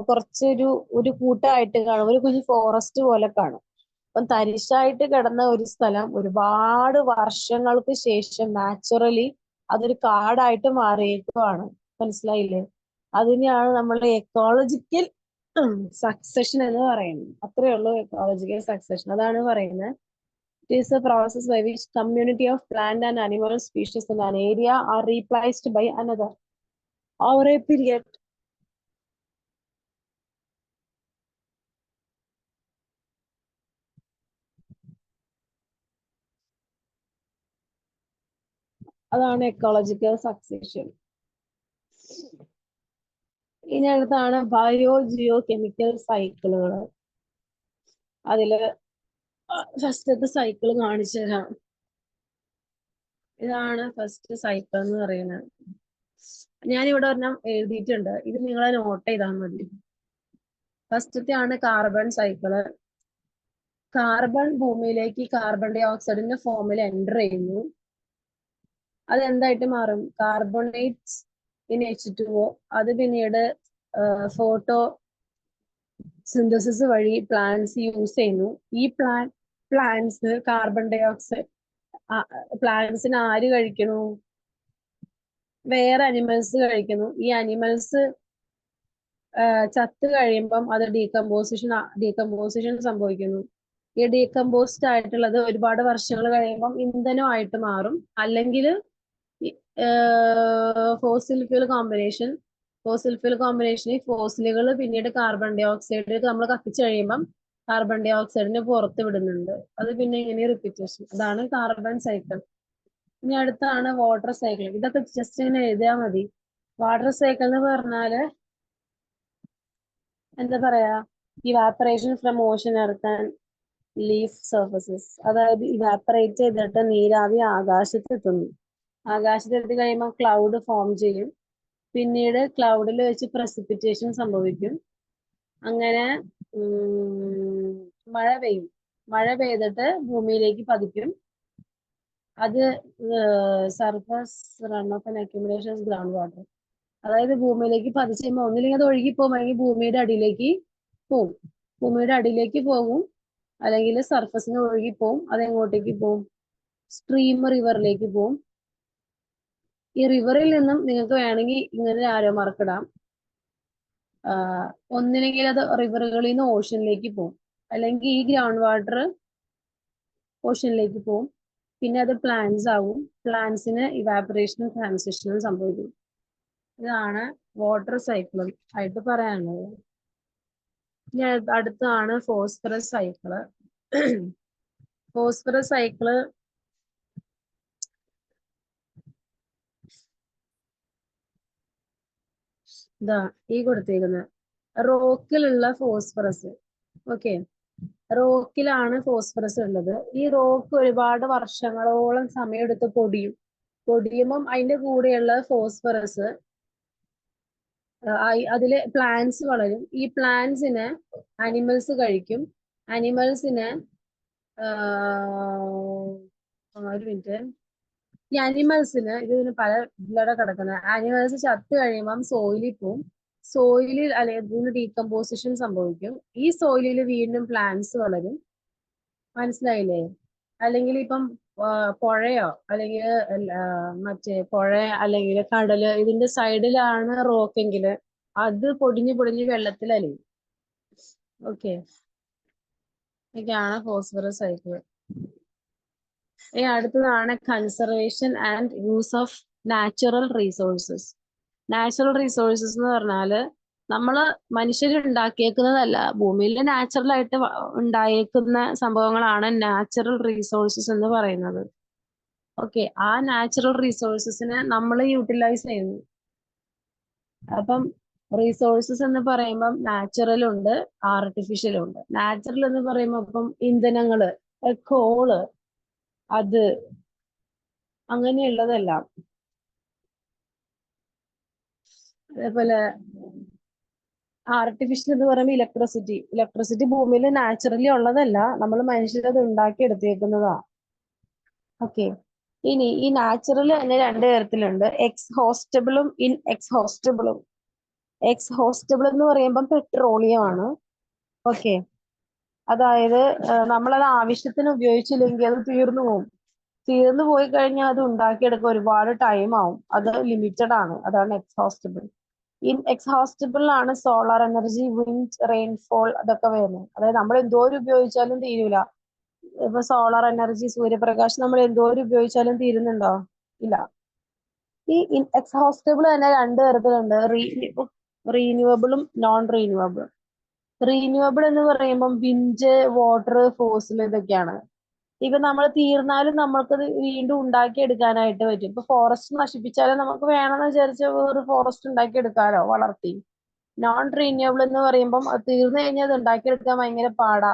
കുറച്ചൊരു ഒരു കൂട്ടമായിട്ട് കാണും, ഒരു കുഞ്ഞു ഫോറസ്റ്റ് പോലെ കാണും. അപ്പം തരിശായിട്ട് കിടന്ന ഒരു സ്ഥലം ഒരുപാട് വർഷങ്ങൾക്ക് ശേഷം നാച്ചുറലി അതൊരു കാടായിട്ട് മാറിയേക്കുവാണ്. മനസ്സിലായില്ലേ? അതിനെയാണ് നമ്മളുടെ എക്കോളജിക്കൽ സക്സഷൻ എന്ന് പറയുന്നത്. അത്രേ ഉള്ളൂ എക്കോളജിക്കൽ സക്സഷൻ. അതാണ് പറയുന്നത്. It is a process by which community of plant and animal species in an area are replaced by another over a period. അതാണ് എക്കോളജിക്കൽ സക്സഷൻ. ഇനി അടുത്താണ് ബയോ ജിയോ കെമിക്കൽ സൈക്കിളുകൾ. അതില് ഫസ്റ്റത്തെ സൈക്കിൾ കാണിച്ചു തരാം. ഇതാണ് ഫസ്റ്റ് സൈക്കിൾ എന്ന് പറയുന്നത്. ഞാനിവിടെ ഒരെണ്ണം എഴുതിയിട്ടുണ്ട്, ഇത് നിങ്ങളെ നോട്ട് ചെയ്താൽ മതി. ഫസ്റ്റത്തെ ആണ് കാർബൺ സൈക്കിള്. കാർബൺ ഭൂമിയിലേക്ക് കാർബൺ ഡൈ ഓക്സൈഡിന്റെ ഫോമിൽ എൻ്റർ ചെയ്യുന്നു. അത് എന്തായിട്ട് മാറും? Carbonates in H2O. അത് പിന്നീട് ഫോട്ടോ സിന്തസിസ് വഴി പ്ലാന്റ്സ് യൂസ് ചെയ്യുന്നു. ഈ പ്ലാന്റ്സ് കാർബൺ ഡൈ ഓക്സൈഡ് പ്ലാന്റ്സിന് ആര് കഴിക്കണു? വേറെ അനിമൽസ് കഴിക്കുന്നു. ഈ അനിമൽസ് ചത്ത് കഴിയുമ്പം അത് ഡീകമ്പോസിഷൻ സംഭവിക്കുന്നു. ഈ ഡീകമ്പോസ്ഡ് ആയിട്ടുള്ളത് ഒരുപാട് വർഷങ്ങൾ കഴിയുമ്പം ഇന്ധനമായിട്ട് മാറും. അല്ലെങ്കിൽ ഫോസിൽ ഫ്യൂൽ കോമ്പിനേഷനിൽ ഫോസിലുകൾ പിന്നീട് കാർബൺ ഡൈ ഓക്സൈഡ് നമ്മൾ കത്തിച്ചു കഴിയുമ്പം കാർബൺ ഡൈ ഓക്സൈഡിന് പുറത്ത് വിടുന്നുണ്ട്. അത് പിന്നെ ഇങ്ങനെ റിപ്പീറ്റേഷൻ. അതാണ് കാർബൺ സൈക്കിൾ. ഇനി അടുത്താണ് വാട്ടർ സൈക്കിൾ. ഇതൊക്കെ ജസ്റ്റ് ഇങ്ങനെ എഴുതിയാൽ മതി. വാട്ടർ സൈക്കിൾ എന്ന് പറഞ്ഞാല് എന്താ പറയാ, evaporation from Ocean, earth and leaf surfaces. അതായത് ഇവാപ്പറേറ്റ് ചെയ്തിട്ട് നീരാവി ആകാശത്തെത്തുന്നു. ആകാശത്തെത്തി കഴിയുമ്പോൾ ക്ലൗഡ് ഫോം ചെയ്യും. പിന്നീട് ക്ലൗഡിൽ വെച്ച് പ്രസിപ്പിറ്റേഷൻ സംഭവിക്കും. അങ്ങനെ മഴ പെയ്യും. മഴ പെയ്തിട്ട് ഭൂമിയിലേക്ക് പതിക്കും. അത് surface run off and accumulation ground water. അതായത് ഭൂമിയിലേക്ക് പതിച്ചു കഴിയുമ്പോൾ ഒന്നില്ലെങ്കിൽ അത് ഒഴുകി പോകും, അല്ലെങ്കിൽ ഭൂമിയുടെ അടിയിലേക്ക് പോകും. ഭൂമിയുടെ അടിയിലേക്ക് പോകും, അല്ലെങ്കിൽ സർഫസിന് ഒഴുകി പോകും. അതെങ്ങോട്ടേക്ക് പോകും? സ്ട്രീം റിവറിലേക്ക് പോകും. ഈ റിവറിൽ നിന്നും നിങ്ങൾക്ക് വേണമെങ്കിൽ ഇങ്ങനെ ആരോ മാർക്കിടാം. ഒന്നില്ലെങ്കിൽ അത് റിവറുകളിൽ നിന്ന് ഓഷനിലേക്ക് പോകും, അല്ലെങ്കിൽ ഈ ഗ്രൗണ്ട് വാട്ടർ ഓഷനിലേക്ക് പോകും. പിന്നെ അത് പ്ലാന്റ്സ് ആവും. പ്ലാന്റ്സിന് ഇവാപറേഷനും ട്രാൻസിഷനും സംഭവിക്കും. ഇതാണ് വാട്ടർ സൈക്കിൾ ആയിട്ട് പറയാനുള്ളത്. ഇനി അടുത്താണ് ഫോസ്ഫറസ് സൈക്കിള്. ഫോസ്ഫറസ് സൈക്കിള് ഇതാ ഈ കൊടുത്തേക്കുന്നത് റോക്കിലുള്ള ഫോസ്ഫറസ്. ഓക്കെ, റോക്കിലാണ് ഫോസ്ഫറസ് ഉള്ളത്. ഈ റോക്ക് ഒരുപാട് വർഷങ്ങളോളം സമയമെടുത്ത് പൊടിയുമ്പം അതിന്റെ കൂടെയുള്ള ഫോസ്ഫറസ് അതില് പ്ലാന്റ്സ് വളരും. ഈ പ്ലാന്റ്സിനെ അനിമൽസ് കഴിക്കും. അനിമൽസിനെ ഒരു മിനിറ്റ്, ഈ അനിമൽസിന് ഇതിന് പല ഇതിലൂടെ കിടക്കുന്നത്. അനിമൽസ് ചത്ത് കഴിയുമ്പം സോയിലിൽ പോവും. സോയിലിൽ അല്ലെങ്കിൽ ഡീകമ്പോസിഷൻ സംഭവിക്കും. ഈ സോയിലിൽ വീണ്ടും പ്ലാന്റ്സ് വളരും. മനസ്സിലായില്ലേ? അല്ലെങ്കിൽ ഇപ്പം പുഴയോ അല്ലെങ്കിൽ മറ്റേ പുഴ അല്ലെങ്കിൽ കടല് ഇതിന്റെ സൈഡിലാണ് റോക്കെങ്കില് അത് പൊടിഞ്ഞ് പൊടിഞ്ഞ് വെള്ളത്തിലലിയും. ഓക്കെ, ഇതൊക്കെയാണ് ഫോസ്ഫറസ് സൈക്കിൾ. ഇനി അടുത്തതാണ് conservation and use of natural resources. Natural resources എന്ന് പറഞ്ഞാല് നമ്മള് മനുഷ്യർ ഉണ്ടാക്കിയേക്കുന്നതല്ല, ഭൂമിയിൽ നാച്ചുറൽ ആയിട്ട് ഉണ്ടായേക്കുന്ന സംഭവങ്ങളാണ് നാച്ചുറൽ റിസോഴ്സസ് എന്ന് പറയുന്നത്. ഓക്കെ, ആ നാച്ചുറൽ റിസോഴ്സസിനെ നമ്മൾ യൂട്ടിലൈസ് ചെയ്യുന്നു. അപ്പം റിസോഴ്സസ് എന്ന് പറയുമ്പം നാച്ചുറൽ ഉണ്ട്, ആർട്ടിഫിഷ്യൽ ഉണ്ട്. നാച്ചുറൽ എന്ന് പറയുമ്പോൾ ഇപ്പം ഇന്ധനങ്ങള്, കോള്, അത് അങ്ങനെയുള്ളതെല്ലാം. അതേപോലെ ആർട്ടിഫിഷ്യൽ എന്ന് പറയുമ്പോൾ ഇലക്ട്രിസിറ്റി ഭൂമിയിൽ നാച്ചുറലി ഉള്ളതല്ല, നമ്മൾ മനുഷ്യരത് ഉണ്ടാക്കി എടുത്തേക്കുന്നതാ. ഓക്കെ, ഇനി ഈ നാച്ചുറൽ തന്നെ രണ്ട് തരത്തിലുണ്ട്, എക്സ്ഹോസ്റ്റബിളും ഇൻഎക്സ്ഹോസ്റ്റബിളും. എക്സ്ഹോസ്റ്റബിൾ എന്ന് പറയുമ്പോൾ പെട്രോളിയം ആണ്. ഓക്കെ, അതായത് നമ്മളത് ആവശ്യത്തിന് ഉപയോഗിച്ചില്ലെങ്കിൽ അത് തീർന്നു പോകും. തീർന്നു പോയി കഴിഞ്ഞാൽ അത് ഉണ്ടാക്കിയെടുക്കാൻ ഒരുപാട് ടൈം ആവും, അത് ലിമിറ്റഡ് ആണ്. അതാണ് എക്സ്ഹോസ്റ്റബിൾ. ഇൻഎക്സ്ഹോസ്റ്റബിൾ ആണ് സോളാർ എനർജി, വിൻഡ്, റെയിൻഫോൾ അതൊക്കെ വരുന്നത്. അതായത് നമ്മൾ എന്തോരം ഉപയോഗിച്ചാലും തീരൂല. ഇപ്പൊ സോളാർ എനർജി, സൂര്യപ്രകാശം നമ്മൾ എന്തോരം ഉപയോഗിച്ചാലും തീരുന്നുണ്ടോ? ഇല്ല. ഈ എക്സ്ഹോസ്റ്റബിൾ തന്നെ രണ്ട് തരത്തിലുണ്ട്, റീന്യൂവബിളും നോൺ റീന്യൂവബിളും. റീന്യൂവബിൾ എന്ന് പറയുമ്പോൾ വിൻഡ്, വാട്ടർ, ഫോസിൽ ഇതൊക്കെയാണ്. ഇപ്പൊ നമ്മൾ തീർന്നാലും നമ്മൾക്കത് വീണ്ടും ഉണ്ടാക്കി എടുക്കാനായിട്ട് പറ്റും. ഇപ്പൊ ഫോറസ്റ്റ് നശിപ്പിച്ചാലും നമുക്ക് വേണമെന്ന് വിചാരിച്ച വേറെ ഫോറസ്റ്റ് ഉണ്ടാക്കി എടുക്കാലോ, വളർത്തി. നോൺ റീന്യൂവബിൾ എന്ന് പറയുമ്പോൾ അത് തീർന്നു കഴിഞ്ഞാൽ അത് ഉണ്ടാക്കിയെടുക്കാൻ ഭയങ്കര പാടാ.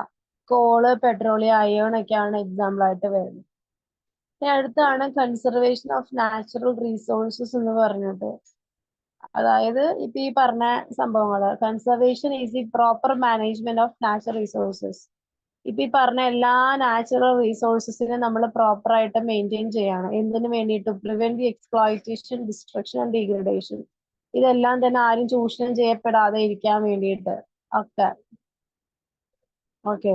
കോള്, പെട്രോളിയം, അയേൺ ഒക്കെയാണ് എക്സാമ്പിൾ ആയിട്ട് വരുന്നത്. ഇനി അടുത്താണ് കൺസർവേഷൻ ഓഫ് നാച്ചുറൽ റിസോഴ്സസ് എന്ന് പറഞ്ഞിട്ട്. അതായത് ഇപ്പൊ ഈ പറഞ്ഞ സംഭവങ്ങള്, conservation is the proper management of natural resources. ഇപ്പൊ ഈ പറഞ്ഞ എല്ലാ നാച്ചുറൽ റിസോഴ്സസിനെ നമ്മൾ പ്രോപ്പർ ആയിട്ട് മെയിൻറ്റെയിൻ ചെയ്യണം. എന്തിനു വേണ്ടിയിട്ട്? Prevent the exploitation, destruction and degradation. ഇതെല്ലാം തന്നെ ആരും ചൂഷണം ചെയ്യപ്പെടാതെ ഇരിക്കാൻ വേണ്ടിയിട്ട് ഒക്കെ. ഓക്കെ,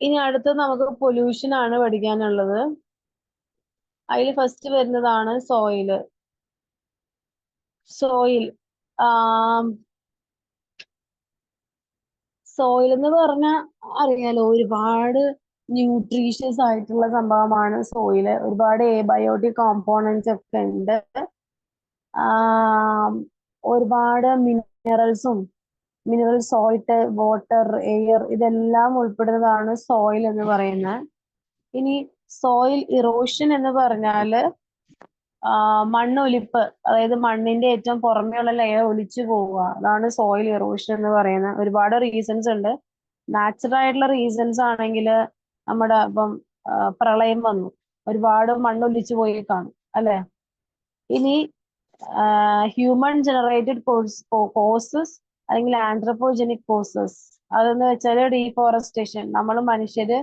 ഇനി അടുത്ത് നമുക്ക് പൊല്യൂഷൻ ആണ് പഠിക്കാനുള്ളത്. അതിൽ ഫസ്റ്റ് വരുന്നതാണ് സോയില്. സോയിൽ സോയിൽ എന്ന് പറഞ്ഞാൽ അറിയാലോ, ഒരുപാട് ന്യൂട്രീഷ്യസ് ആയിട്ടുള്ള സംഭവമാണ് സോയില്. ഒരുപാട് എബയോട്ടിക് കോമ്പോണൻസ് ഒക്കെ ഉണ്ട്. ഒരുപാട് മിനറൽ സോൾട്ട്, വാട്ടർ, എയർ ഇതെല്ലാം ഉൾപ്പെടുന്നതാണ് സോയിൽ എന്ന് പറയുന്നത്. ഇനി സോയിൽ ഇറോഷൻ എന്ന് പറഞ്ഞാല് മണ്ണൊലിപ്പ്, അതായത് മണ്ണിന്റെ ഏറ്റവും പുറമെയുള്ള ലെയർ ഒലിച്ചു പോവുക, അതാണ് സോയിൽ ഇറോഷൻ എന്ന് പറയുന്നത്. ഒരുപാട് റീസൺസ് ഉണ്ട്. നാച്ചുറൽ ആയിട്ടുള്ള റീസൺസ് ആണെങ്കിൽ നമ്മുടെ ഇപ്പം പ്രളയം വന്നു, ഒരുപാട് മണ്ണൊലിച്ചു പോയി കാണും അല്ലെ. ഇനി ഹ്യൂമൻ ജനറേറ്റഡ് കോസസ് അല്ലെങ്കിൽ ആന്ത്രപ്പോജനിക് കോസസ്, അതെന്ന് വെച്ചാൽ ഡീഫോറസ്റ്റേഷൻ, നമ്മൾ മനുഷ്യര്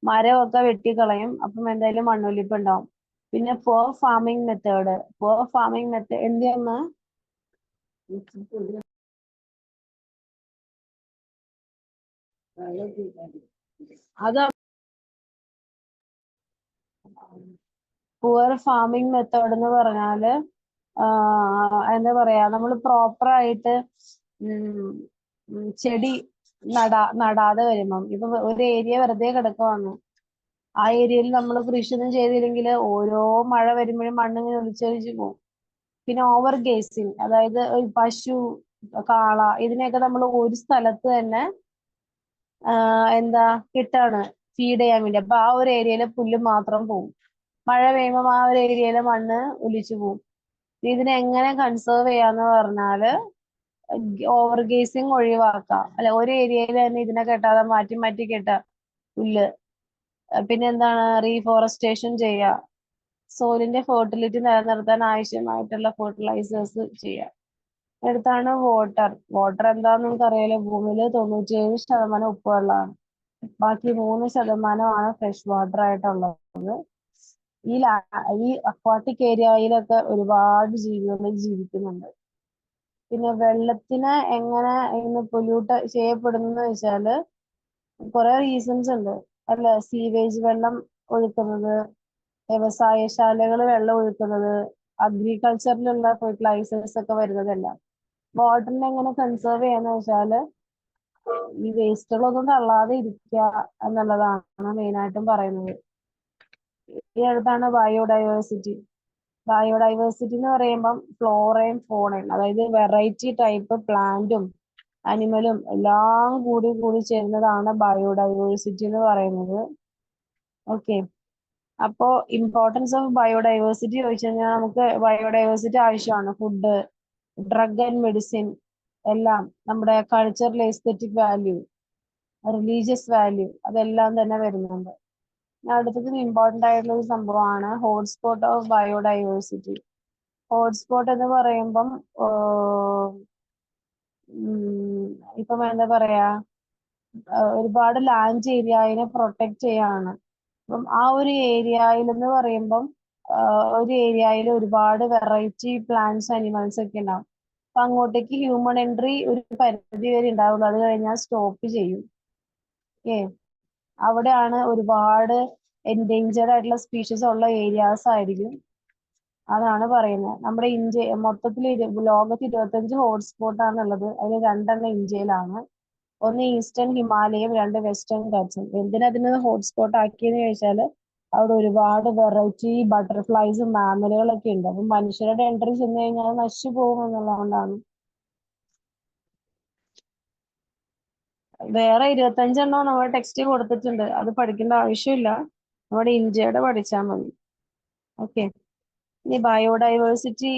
മരമൊക്കെ വെട്ടിക്കളയും, അപ്പം എന്തായാലും മണ്ണൊലിപ്പ് ഉണ്ടാവും. പിന്നെ പുവർ ഫാമിംഗ് മെത്തേഡ് എന്തെന്ന് അത് പുവർ ഫാമിംഗ് മെത്തേഡ് എന്ന് പറഞ്ഞാല് എന്താ പറയാ, നമ്മൾ പ്രോപ്പർ ആയിട്ട് ചെടി നടാതെ വരുമ്പം, ഇപ്പൊ ഒരു ഏരിയ വെറുതെ കിടക്കുവാണ്, ആ ഏരിയയിൽ നമ്മൾ കൃഷിയൊന്നും ചെയ്തില്ലെങ്കിൽ ഓരോ മഴ വരുമ്പോഴും മണ്ണിങ്ങനെ ഒലിച്ചൊലിച്ച് പോകും. പിന്നെ ഓവർ ഗേസിങ്, അതായത് പശു, കാള ഇതിനെയൊക്കെ നമ്മൾ ഒരു സ്ഥലത്ത് തന്നെ എന്താ കിട്ടാണ് ഫീഡ് ചെയ്യാൻ വേണ്ടി. അപ്പൊ ആ ഒരു ഏരിയയിലെ പുല്ല് മാത്രം പോകും. മഴ പെയ്യുമ്പോൾ ആ ഒരു ഏരിയയിലെ മണ്ണ് ഒലിച്ചു പോകും. ഇതിനെ എങ്ങനെ കൺസേർവ് ചെയ്യാന്ന് പറഞ്ഞാല് ഓവർ ഗേസിങ് ഒഴിവാക്കാം, അല്ലെ ഒരു ഏരിയയിൽ തന്നെ ഇതിനെ കെട്ടാതെ മാറ്റി മാറ്റി കെട്ടാം പുല്ല്. പിന്നെ എന്താണ്, റീഫോറസ്റ്റേഷൻ ചെയ്യുക, സോയിലിന്റെ ഫെർട്ടിലിറ്റി നിലനിർത്താൻ ആവശ്യമായിട്ടുള്ള ഫെർട്ടിലൈസേഴ്സ് ചെയ്യുക. അടുത്താണ് വാട്ടർ എന്താന്ന് നമുക്ക് അറിയാലോ, ഭൂമിയിൽ 97% ഉപ്പുവെള്ളമാണ്, ബാക്കി 3% ഫ്രഷ് വാട്ടർ ആയിട്ടുള്ളത്. ഈ അക്വാട്ടിക് ഏരിയയിലൊക്കെ ഒരുപാട് ജീവികൾ ജീവിക്കുന്നുണ്ട്. പിന്നെ വെള്ളത്തിനെ എങ്ങനെ ഇന്ന് പൊല്യൂട്ട് ചെയ്യപ്പെടുന്നു വെച്ചാല് കുറെ റീസൺസ് ഉണ്ട് അല്ലെ. സീവേജ് വെള്ളം ഒഴുക്കുന്നത്, വ്യവസായശാലകൾ വെള്ളം ഒഴുക്കുന്നത്, അഗ്രികൾച്ചറിലുള്ള ഫെർട്ടിലൈസേഴ്സ് ഒക്കെ വരുന്നതല്ല. വാട്ടറിനെ എങ്ങനെ കൺസേർവ് ചെയ്യാന്ന് വെച്ചാല് ഈ വേസ്റ്റുകളൊന്നും തള്ളാതെ ഇരിക്കുക എന്നുള്ളതാണ് മെയിനായിട്ടും പറയുന്നത്. ഈ അടുത്താണ് ബയോഡൈവേഴ്സിറ്റി. ബയോഡൈവേഴ്സിറ്റി എന്ന് പറയുമ്പം ഫ്ലോറയും ഫോണയും, അതായത് വെറൈറ്റി ടൈപ്പ് പ്ലാന്റും അനിമലും എല്ലാം കൂടി ചേരുന്നതാണ് ബയോഡൈവേഴ്സിറ്റി എന്ന് പറയുന്നത്. ഓക്കെ, അപ്പോ ഇമ്പോർട്ടൻസ് ഓഫ് ബയോഡൈവേഴ്സിറ്റി ചോദിച്ചു കഴിഞ്ഞാൽ നമുക്ക് ബയോഡൈവേഴ്സിറ്റി ആവശ്യമാണ്. ഫുഡ്, ഡ്രഗ് ആൻഡ് മെഡിസിൻ എല്ലാം, നമ്മുടെ cultural aesthetic value, religious value, അതെല്ലാം തന്നെ വരുന്നുണ്ട്. അടുത്തത് ഇമ്പോർട്ടന്റ് ആയിട്ടുള്ള ഒരു സംഭവമാണ് ഹോട്ട്സ്പോട്ട് ഓഫ് ബയോഡൈവേഴ്സിറ്റി. ഹോട്ട്സ്പോട്ട് എന്ന് പറയുമ്പം ഇപ്പം എന്താ പറയാ, ഒരുപാട് ലാൻഡ് ഏരിയനെ പ്രൊട്ടക്ട് ചെയ്യാണ്. അപ്പം ആ ഒരു ഏരിയയിൽ എന്ന് പറയുമ്പം ഒരു ഏരിയയിൽ ഒരുപാട് വെറൈറ്റി പ്ലാന്റ്സ് അനിമൽസ് ഒക്കെ ഉണ്ടാവും. അപ്പൊ അങ്ങോട്ടേക്ക് ഹ്യൂമൻ എൻട്രി ഒരു പരിധി വരെ ഉണ്ടാവുള്ളൂ, അത് കഴിഞ്ഞാൽ സ്റ്റോപ്പ് ചെയ്യും. ഓക്കെ, അവിടെയാണ് ഒരുപാട് എൻഡേഞ്ചേർഡ് ആയിട്ടുള്ള സ്പീഷീസ് ഉള്ള ഏരിയാസ് ആയിരിക്കും. അതാണ് പറയുന്നത്. നമ്മുടെ ഇന്ത്യ മൊത്തത്തിൽ ലോകത്ത് 25 ഹോട്ട്സ്പോട്ടാണ് ഉള്ളത്. അതിൽ 2 ഇന്ത്യയിലാണ്. ഒന്ന് ഈസ്റ്റേൺ ഹിമാലയം, 2 വെസ്റ്റേൺ ഘാട്സും. എന്തിനതിന് ഹോട്ട്സ്പോട്ട് ആക്കിയെന്ന് ചോദിച്ചാൽ അവിടെ ഒരുപാട് വെറൈറ്റി ബട്ടർഫ്ലൈസും മാമലുകളൊക്കെ ഉണ്ട്. അപ്പൊ മനുഷ്യരുടെ എൻട്രി ചെന്ന് കഴിഞ്ഞാൽ നശിച്ചു പോകും എന്നുള്ളതുകൊണ്ടാണ്. വേറെ 25 നമ്മുടെ ടെക്സ്റ്റ് കൊടുത്തിട്ടുണ്ട്, അത് പഠിക്കേണ്ട ആവശ്യമില്ല. നമ്മുടെ ഇന്ത്യയുടെ പഠിച്ചാൽ മതി. ഓക്കെ, ഇനി ബയോഡൈവേഴ്സിറ്റി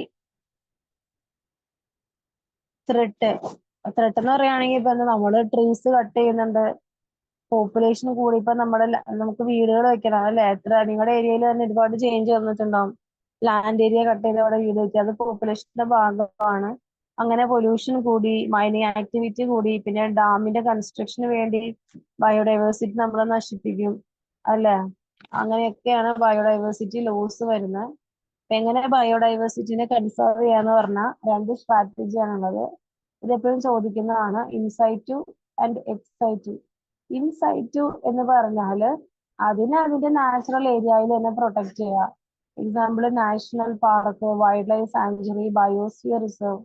ത്രെട്ട് എന്ന് പറയുകയാണെങ്കിൽ ഇപ്പൊ നമ്മള് ട്രീസ് കട്ട് ചെയ്യുന്നുണ്ട്, പോപ്പുലേഷൻ കൂടി. ഇപ്പൊ നമുക്ക് വീടുകൾ വെക്കണം അല്ലെ? നിങ്ങളുടെ ഏരിയയിൽ തന്നെ ഒരുപാട് ചേഞ്ച് വന്നിട്ടുണ്ടാവും. ലാൻഡ് ഏരിയ കട്ട് ചെയ്ത് അവിടെ വീട് വെക്കുക, അത് പോപ്പുലേഷന്റെ ഭാഗമാണ്. അങ്ങനെ പൊല്യൂഷൻ കൂടി, മൈനിങ് ആക്ടിവിറ്റി കൂടി, പിന്നെ ഡാമിന്റെ കൺസ്ട്രക്ഷന് വേണ്ടി ബയോഡൈവേഴ്സിറ്റി നമ്മളെ നശിപ്പിക്കും അല്ലെ? അങ്ങനെയൊക്കെയാണ് ബയോഡൈവേഴ്സിറ്റി ലോസ് വരുന്നത്. എങ്ങനെ ബയോഡൈവേഴ്സിറ്റിനെ കൺസേർവ് ചെയ്യാന്ന് പറഞ്ഞാൽ 2 സ്ട്രാറ്റജിയാണുള്ളത്. ഇതെപ്പോഴും ചോദിക്കുന്നതാണ്, ഇൻസൈറ്റു ആൻഡ് എക്സൈറ്റു. ഇൻസൈറ്റു എന്ന് പറഞ്ഞാല് അതിന്റെ നാച്ചുറൽ ഏരിയയിൽ തന്നെ പ്രൊട്ടക്ട് ചെയ്യുക. Example national park, wild life sanctuary, biosphere reserve.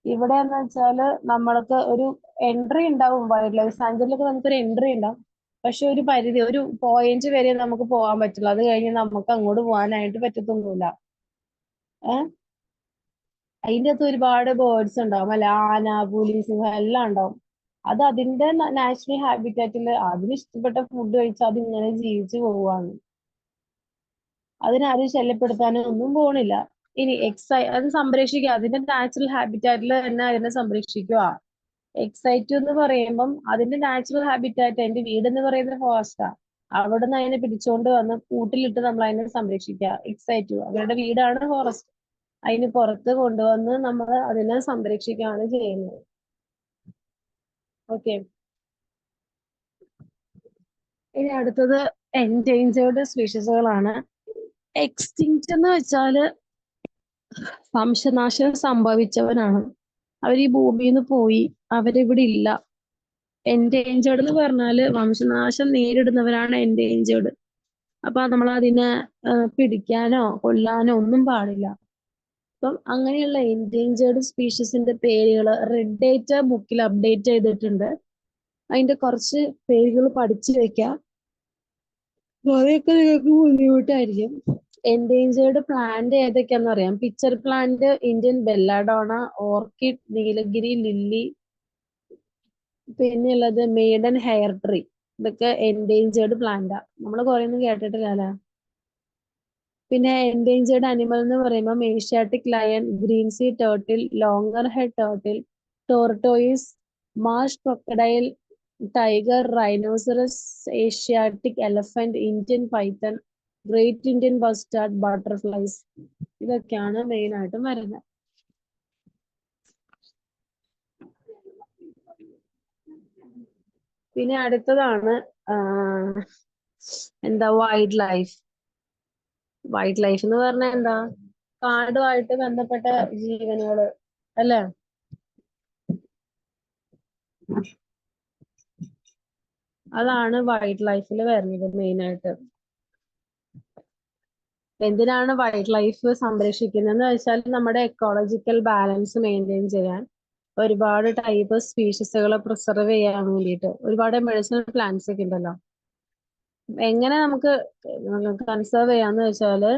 ഇവിടെ എന്ന് വെച്ചാല് നമ്മൾക്ക് ഒരു എൻട്രി ഉണ്ടാവും. വൈൽഡ് ലൈഫ് സാങ്ച്വറിയിലൊക്കെ നമുക്കൊരു എൻട്രി ഉണ്ടാവും, പക്ഷെ ഒരു പരിധി, ഒരു പോയിന്റ് വരെ നമുക്ക് പോകാൻ പറ്റുള്ളൂ. അത് കഴിഞ്ഞ് നമുക്ക് അങ്ങോട്ട് പോകാനായിട്ട് പറ്റത്തൊന്നുമില്ല. അതിൻ്റെ അകത്ത് ഒരുപാട് ബേർഡ്സ് ഉണ്ടാവും അല്ലെ? ആന, പുലി, സിംഹം എല്ലാം ഉണ്ടാവും. അത് അതിന്റെ നാച്ചുറൽ ഹാബിറ്റാറ്റിൽ അതിന് ഇഷ്ടപ്പെട്ട ഫുഡ് കഴിച്ച് അത് ഇങ്ങനെ ജീവിച്ചു പോവുകയാണ്. അതിനാരും ശല്യപ്പെടുത്താനോ ഒന്നും പോണില്ല. ഇനി അത് സംരക്ഷിക്കുക, അതിന്റെ നാച്ചുറൽ ഹാബിറ്റാറ്റിൽ തന്നെ അതിനെ സംരക്ഷിക്കുക. എക്സൈറ്റു എന്ന് പറയുമ്പം അതിന്റെ നാച്ചുറൽ ഹാബിറ്റാറ്റ്, അതിന്റെ വീട് എന്ന് പറയുന്നത് ഫോറസ്റ്റാ. അവിടെ നിന്ന് അതിനെ പിടിച്ചോണ്ട് വന്ന് കൂട്ടിലിട്ട് നമ്മൾ അതിനെ സംരക്ഷിക്കുക. എക്സൈറ്റു അവരുടെ വീടാണ് ഫോറസ്റ്റ്. അതിന് പുറത്ത് കൊണ്ടുവന്ന് നമ്മൾ അതിനെ സംരക്ഷിക്കുകയാണ് ചെയ്യുന്നത്. ഓക്കെ, ഇനി അടുത്തത് എൻഡേഞ്ചേർഡ് സ്പീഷീസുകളാണ്. എക്സ്റ്റിങ്ക്റ്റ് എന്ന് വെച്ചാല് വംശനാശം സംഭവിച്ചവനാണ്. അവർ ഈ ഭൂമിയിൽ നിന്ന് പോയി, അവരിവിടെ ഇല്ല. എൻഡേഞ്ചേർഡ് എന്ന് പറഞ്ഞാല് വംശനാശം നേരിടുന്നവരാണ് എൻഡേഞ്ചേർഡ്. അപ്പൊ നമ്മൾ അതിനെ പിടിക്കാനോ കൊല്ലാനോ ഒന്നും പാടില്ല. അപ്പം അങ്ങനെയുള്ള എൻഡേഞ്ചേർഡ് സ്പീഷീസിന്റെ പേരുകൾ റെഡ് ഡേറ്റ ബുക്കിൽ അപ്ഡേറ്റ് ചെയ്തിട്ടുണ്ട്. അതിന്റെ കുറച്ച് പേരുകൾ പഠിച്ചു വെക്കാം, കുറെയൊക്കെ നിങ്ങൾക്ക് ബുദ്ധിമുട്ടായിരിക്കും. എൻഡേഞ്ചേർഡ് പ്ലാന്റ് ഏതൊക്കെയാന്ന് പറയാം. Pitcher plant, Indian belladonna, orchid, Nilgiri lily, പിന്നെയുള്ളത് മെയ്ഡൻ ഹെയർ ട്രീ. ഇതൊക്കെ എൻഡേഞ്ചേർഡ് പ്ലാന്റാ. നമ്മൾ കുറെ ഒന്നും കേട്ടിട്ടില്ല. പിന്നെ എൻഡേഞ്ചേർഡ് അനിമൽ എന്ന് പറയുമ്പോൾ Asiatic lion, green sea turtle, loggerhead turtle, tortoise, marsh crocodile, tiger, rhinoceros, Asiatic elephant, Indian python, great Indian bustard, butterflies. ഇതൊക്കെയാണ് മെയിൻ ആയിട്ടും വരുന്നത്. പിന്നെ അടുത്തതാണ് എന്താ വൈൽഡ് ലൈഫ്. വൈൽഡ് ലൈഫ് എന്ന് പറഞ്ഞാൽ എന്താ? കാടുമായിട്ട് ബന്ധപ്പെട്ട ജീവനുകള് അല്ലെ? അതാണ് വൈൽഡ് ലൈഫിൽ വരുന്നത് മെയിൻ ആയിട്ട്. എന്തിനാണ് വൈൽഡ് ലൈഫ് സംരക്ഷിക്കുന്നതെന്ന് വെച്ചാൽ നമ്മുടെ എക്കോളജിക്കൽ ബാലൻസ് മെയിൻറ്റെയിൻ ചെയ്യാൻ, ഒരുപാട് ടൈപ്പ് സ്പീഷീസുകളെ പ്രിസർവ് ചെയ്യാൻ വേണ്ടിയിട്ട്. ഒരുപാട് മെഡിസിനൽ പ്ലാന്റ്സ് ഒക്കെ ഉണ്ടല്ലോ. എങ്ങനെ നമുക്ക് കൺസേർവ് ചെയ്യാന്ന് വെച്ചാല്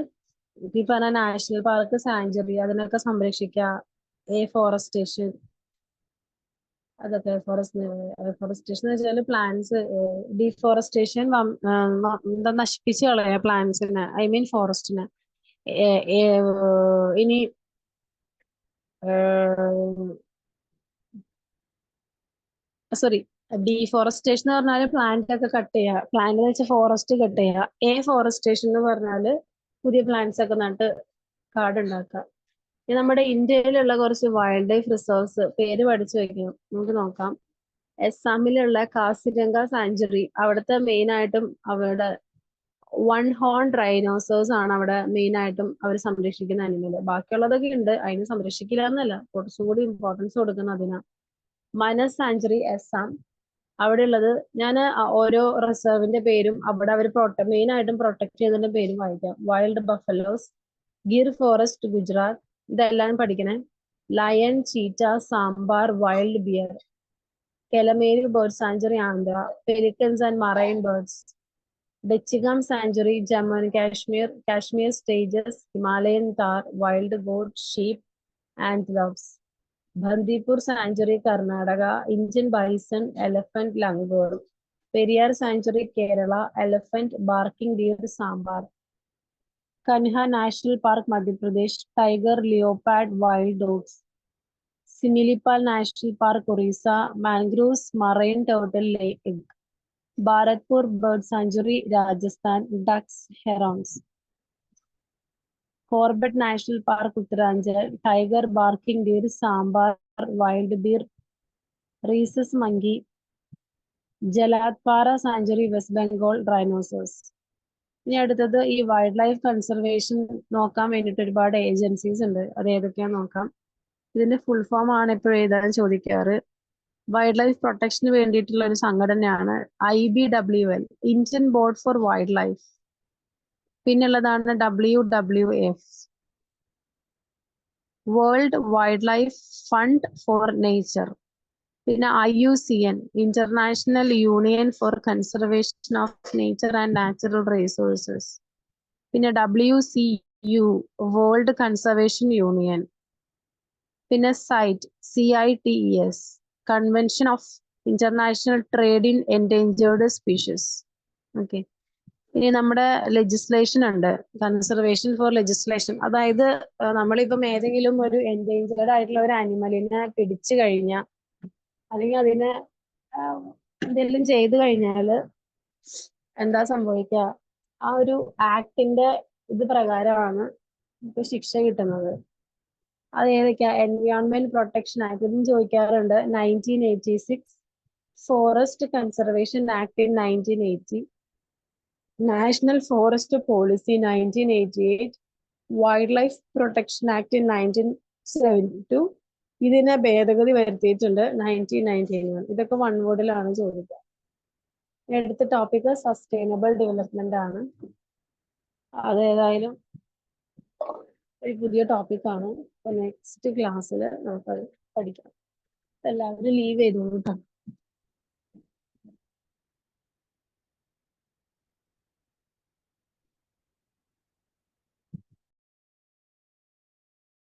ഈ പറഞ്ഞ നാഷണൽ പാർക്ക്, സാഞ്ചുറി അതിനൊക്കെ സംരക്ഷിക്കുക. ഫോറസ്റ്റേഷൻ, അതൊക്കെ ഫോറസ്റ്റേഷൻ എന്ന് വെച്ചാൽ പ്ലാന്റ്സ് ഡീഫോറസ്റ്റേഷൻ എന്താ നശിപ്പിച്ച് കളയാ പ്ലാന്റ്സിനെ, ഐ മീൻ ഫോറസ്റ്റിനെ. ഇനി സോറി, ഡീഫോറസ്റ്റേഷൻ എന്ന് പറഞ്ഞാൽ പ്ലാന്റ് ഒക്കെ കട്ട് ചെയ്യുക, പ്ലാന്റ് എന്ന് വെച്ചാൽ ഫോറസ്റ്റ് കട്ട് ചെയ്യുക. ഫോറസ്റ്റേഷൻ എന്ന് പറഞ്ഞാല് പുതിയ പ്ലാന്റ്സ് ഒക്കെ നട്ട് കാടുണ്ടാക്കുക. ഇനി നമ്മുടെ ഇന്ത്യയിലുള്ള കുറച്ച് വൈൽഡ് ലൈഫ് റിസർവ്സ് പേര് പഠിച്ചു വെക്കണം, നമുക്ക് നോക്കാം. അസാമിലുള്ള കാസിരംഗ സാഞ്ചുറി, അവിടുത്തെ മെയിൻ ആയിട്ടും അവരുടെ വൺ ഹോൺ റൈനോസേഴ്സ് ആണ് അവിടെ മെയിൻ ആയിട്ടും അവർ സംരക്ഷിക്കുന്ന അനിമല്. ബാക്കിയുള്ളതൊക്കെ ഉണ്ട്, അതിന് സംരക്ഷിക്കില്ല എന്നല്ല, കുറച്ചും കൂടി ഇമ്പോർട്ടൻസ് കൊടുക്കുന്ന അതിനാ. മനസ് സാഞ്ചുറി അസാം, അവിടെ ഉള്ളത് ഞാൻ ഓരോ റിസർവിന്റെ പേരും അവിടെ അവർ മെയിൻ ആയിട്ടും പ്രൊട്ടക്ട് ചെയ്തതിന്റെ പേരും വായിക്കാം. Wild buffaloes, Gir forest Gujarat, ഇതെല്ലാം പഠിക്കണേ. Lion, cheetah, sambar, wild boar. Kelameri bird sanctuary Andhra, pelicans and marine birds. Dachigam sanctuary Jammu and Kashmir, Kashmir stags, Himalayan tahr, wild goat, sheep, antelopes. Bandipur sanctuary Karnataka, Indian bison, elephant, langur. Periyar sanctuary Kerala, elephant, barking deer, sambar. Kanha national park Madhya Pradesh, tiger, leopard, wild dogs. Similipal national park Orissa, mangroves, marine turtle, lake. Bharatpur bird sanctuary Rajasthan, ducks, herons. Corbett national park Uttaranchal, tiger, barking deer, sambar, wild boar, rhesus monkey. Jaldapara sanctuary West Bengal, rhinoceros. ഇനി അടുത്തത് ഈ വൈൽഡ് ലൈഫ് കൺസർവേഷൻ നോക്കാൻ വേണ്ടിയിട്ട് ഒരുപാട് ഏജൻസീസ് ഉണ്ട്, അത് ഏതൊക്കെയാന്ന് നോക്കാം. ഇതിന്റെ ഫുൾ ഫോം ആണ് എപ്പോഴും എഴുതാൻ ചോദിക്കാറ്. വൈൽഡ് ലൈഫ് പ്രൊട്ടക്ഷന് വേണ്ടിയിട്ടുള്ള ഒരു സംഘടനയാണ് IBWL, Indian board for wildlife. പിന്നുള്ളതാണ് WWF, world wildlife fund for nature. പിന്നെ IUCN, international union for conservation of nature and natural resources. പിന്നെ WCU, വേൾഡ് കൺസർവേഷൻ യൂണിയൻ. പിന്നെ CITES, convention of international trade in endangered species. Okay. ഇനി നമ്മുടെ ലെജിസ്ലേഷൻ ഉണ്ട്, കൺസർവേഷൻ ഫോർ ലെജിസ്ലേഷൻ. അതായത് നമ്മളിപ്പം ഏതെങ്കിലും ഒരു എൻഡേഞ്ചേർഡ് ആയിട്ടുള്ള ഒരു അനിമലിനെ പിടിച്ചു കഴിഞ്ഞാൽ അല്ലെങ്കിൽ അതിനെ എന്തെങ്കിലും ചെയ്തു കഴിഞ്ഞാല് എന്താ സംഭവിക്കുക, ആ ഒരു ആക്ടിന്റെ ഇത് പ്രകാരമാണ് ഇപ്പൊ ശിക്ഷ കിട്ടുന്നത്. അത് ഏതൊക്കെയാ? എൻവയോൺമെന്റ് പ്രൊട്ടക്ഷൻ ആക്ട്, ഇതും ചോദിക്കാറുണ്ട്. 1986, forest conservation act in 1980, national forest policy 1988, wild life protection act in 1972. ഇതിനെ ഭേദഗതി വരുത്തിയിട്ടുണ്ട് 1991. ഇതൊക്കെ വൺ വേർഡിലാണ് ചോദിക്കുക. അടുത്ത ടോപ്പിക് സസ്റ്റൈനബിൾ ഡെവലപ്മെന്റ് ആണ്. അതേതായാലും ഒരു പുതിയ ടോപ്പിക്കാണ്. അപ്പൊ നെക്സ്റ്റ് ക്ലാസ്സിൽ നമുക്കത് പഠിക്കാം. എല്ലാവരും ലീവ് ചെയ്തോളൂ കേട്ടോ.